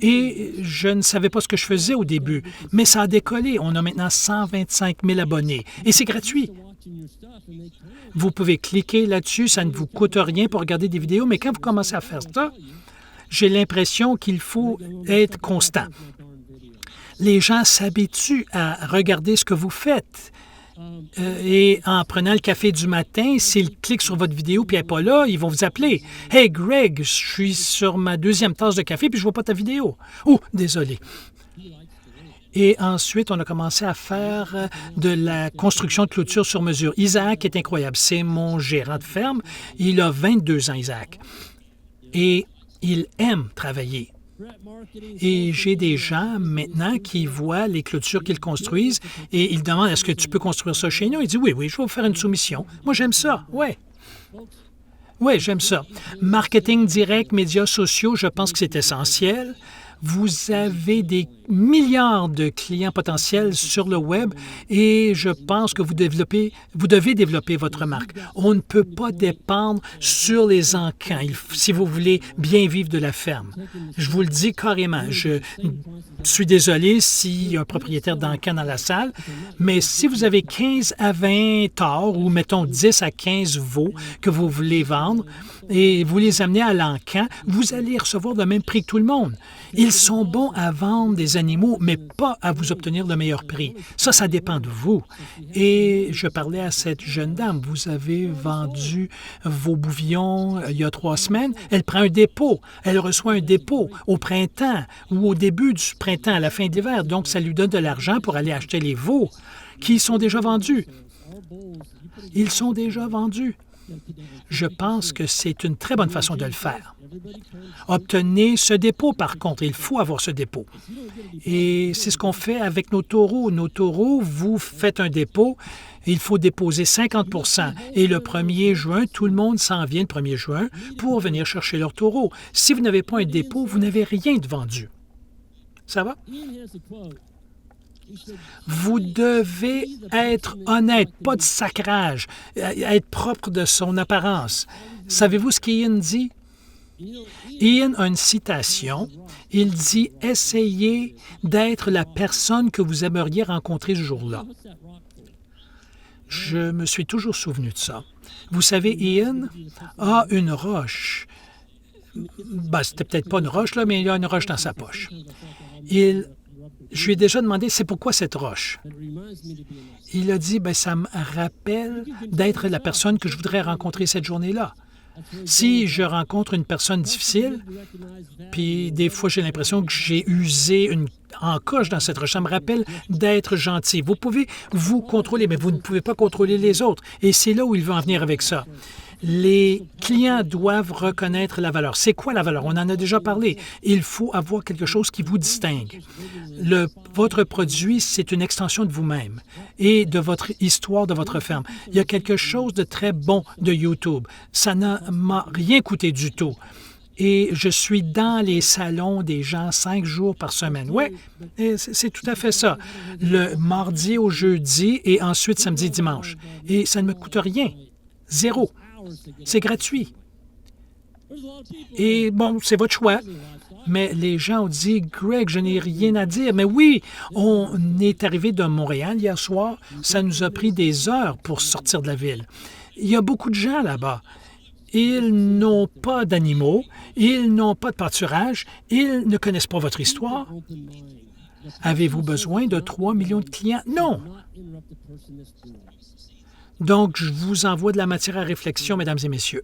Et je ne savais pas ce que je faisais au début. Mais ça a décollé. On a maintenant 125 000 abonnés. Et c'est gratuit. Vous pouvez cliquer là-dessus. Ça ne vous coûte rien pour regarder des vidéos. Mais quand vous commencez à faire ça, j'ai l'impression qu'il faut être constant. Les gens s'habituent à regarder ce que vous faites. Et en prenant le café du matin, s'ils cliquent sur votre vidéo puis elle n'est pas là, ils vont vous appeler. « Hey Greg, je suis sur ma 2e tasse de café puis je ne vois pas ta vidéo. » « Oh, désolé. » Et ensuite, on a commencé à faire de la construction de clôture sur mesure. Isaac est incroyable. C'est mon gérant de ferme. Il a 22 ans, Isaac. Et il aime travailler. Et j'ai des gens maintenant qui voient les clôtures qu'ils construisent et ils demandent « Est-ce que tu peux construire ça chez nous? » Il dit « Oui, je vais vous faire une soumission. » Moi, j'aime ça. Oui, j'aime ça. Marketing direct, médias sociaux, je pense que c'est essentiel. Vous avez des milliards de clients potentiels sur le web et je pense que vous devez développer votre marque. On ne peut pas dépendre sur les encans si vous voulez bien vivre de la ferme. Je vous le dis carrément. Je suis désolé s'il y a un propriétaire d'encan dans la salle, mais si vous avez 15 à 20 tares ou mettons 10 à 15 veaux que vous voulez vendre et vous les amenez à l'encan, vous allez recevoir le même prix que tout le monde. Ils sont bons à vendre des animaux, mais pas à vous obtenir le meilleur prix. Ça dépend de vous. Et je parlais à cette jeune dame. Vous avez vendu vos bouvillons il y a 3 semaines. Elle prend un dépôt. Elle reçoit un dépôt au printemps ou au début du printemps, à la fin de l'hiver. Donc, ça lui donne de l'argent pour aller acheter les veaux qui sont déjà vendus. Ils sont déjà vendus. Je pense que c'est une très bonne façon de le faire. Obtenez ce dépôt, par contre. Il faut avoir ce dépôt. Et c'est ce qu'on fait avec nos taureaux. Nos taureaux, vous faites un dépôt, il faut déposer 50 %. Et le 1er juin, tout le monde s'en vient le 1er juin pour venir chercher leur taureau. Si vous n'avez pas un dépôt, vous n'avez rien de vendu. Ça va? Vous devez être honnête, pas de sacrage, être propre de son apparence. Savez-vous ce qu'Ian dit? Ian a une citation. Il dit « Essayez d'être la personne que vous aimeriez rencontrer ce jour-là. » Je me suis toujours souvenu de ça. Vous savez, Ian a une roche. Ben, c'était peut-être pas une roche, là, mais il a une roche dans sa poche. Je lui ai déjà demandé, c'est pourquoi cette roche? Il a dit, ben, ça me rappelle d'être la personne que je voudrais rencontrer cette journée-là. Si je rencontre une personne difficile, puis des fois j'ai l'impression que j'ai usé une encoche dans cette roche, ça me rappelle d'être gentil. Vous pouvez vous contrôler, mais vous ne pouvez pas contrôler les autres. Et c'est là où il veut en venir avec ça. Les clients doivent reconnaître la valeur. C'est quoi la valeur? On en a déjà parlé. Il faut avoir quelque chose qui vous distingue. Votre produit, c'est une extension de vous-même et de votre histoire de votre ferme. Il y a quelque chose de très bon de YouTube. Ça ne m'a rien coûté du tout. Et je suis dans les salons des gens 5 jours par semaine. Oui, c'est tout à fait ça. Le mardi au jeudi et ensuite samedi, dimanche. Et ça ne me coûte rien. Zéro. C'est gratuit. Et bon, c'est votre choix. Mais les gens ont dit, Greg, je n'ai rien à dire. Mais oui, on est arrivé de Montréal hier soir. Ça nous a pris des heures pour sortir de la ville. Il y a beaucoup de gens là-bas. Ils n'ont pas d'animaux, ils n'ont pas de pâturage, ils ne connaissent pas votre histoire. Avez-vous besoin de 3 millions de clients? Non. Donc, je vous envoie de la matière à réflexion, mesdames et messieurs.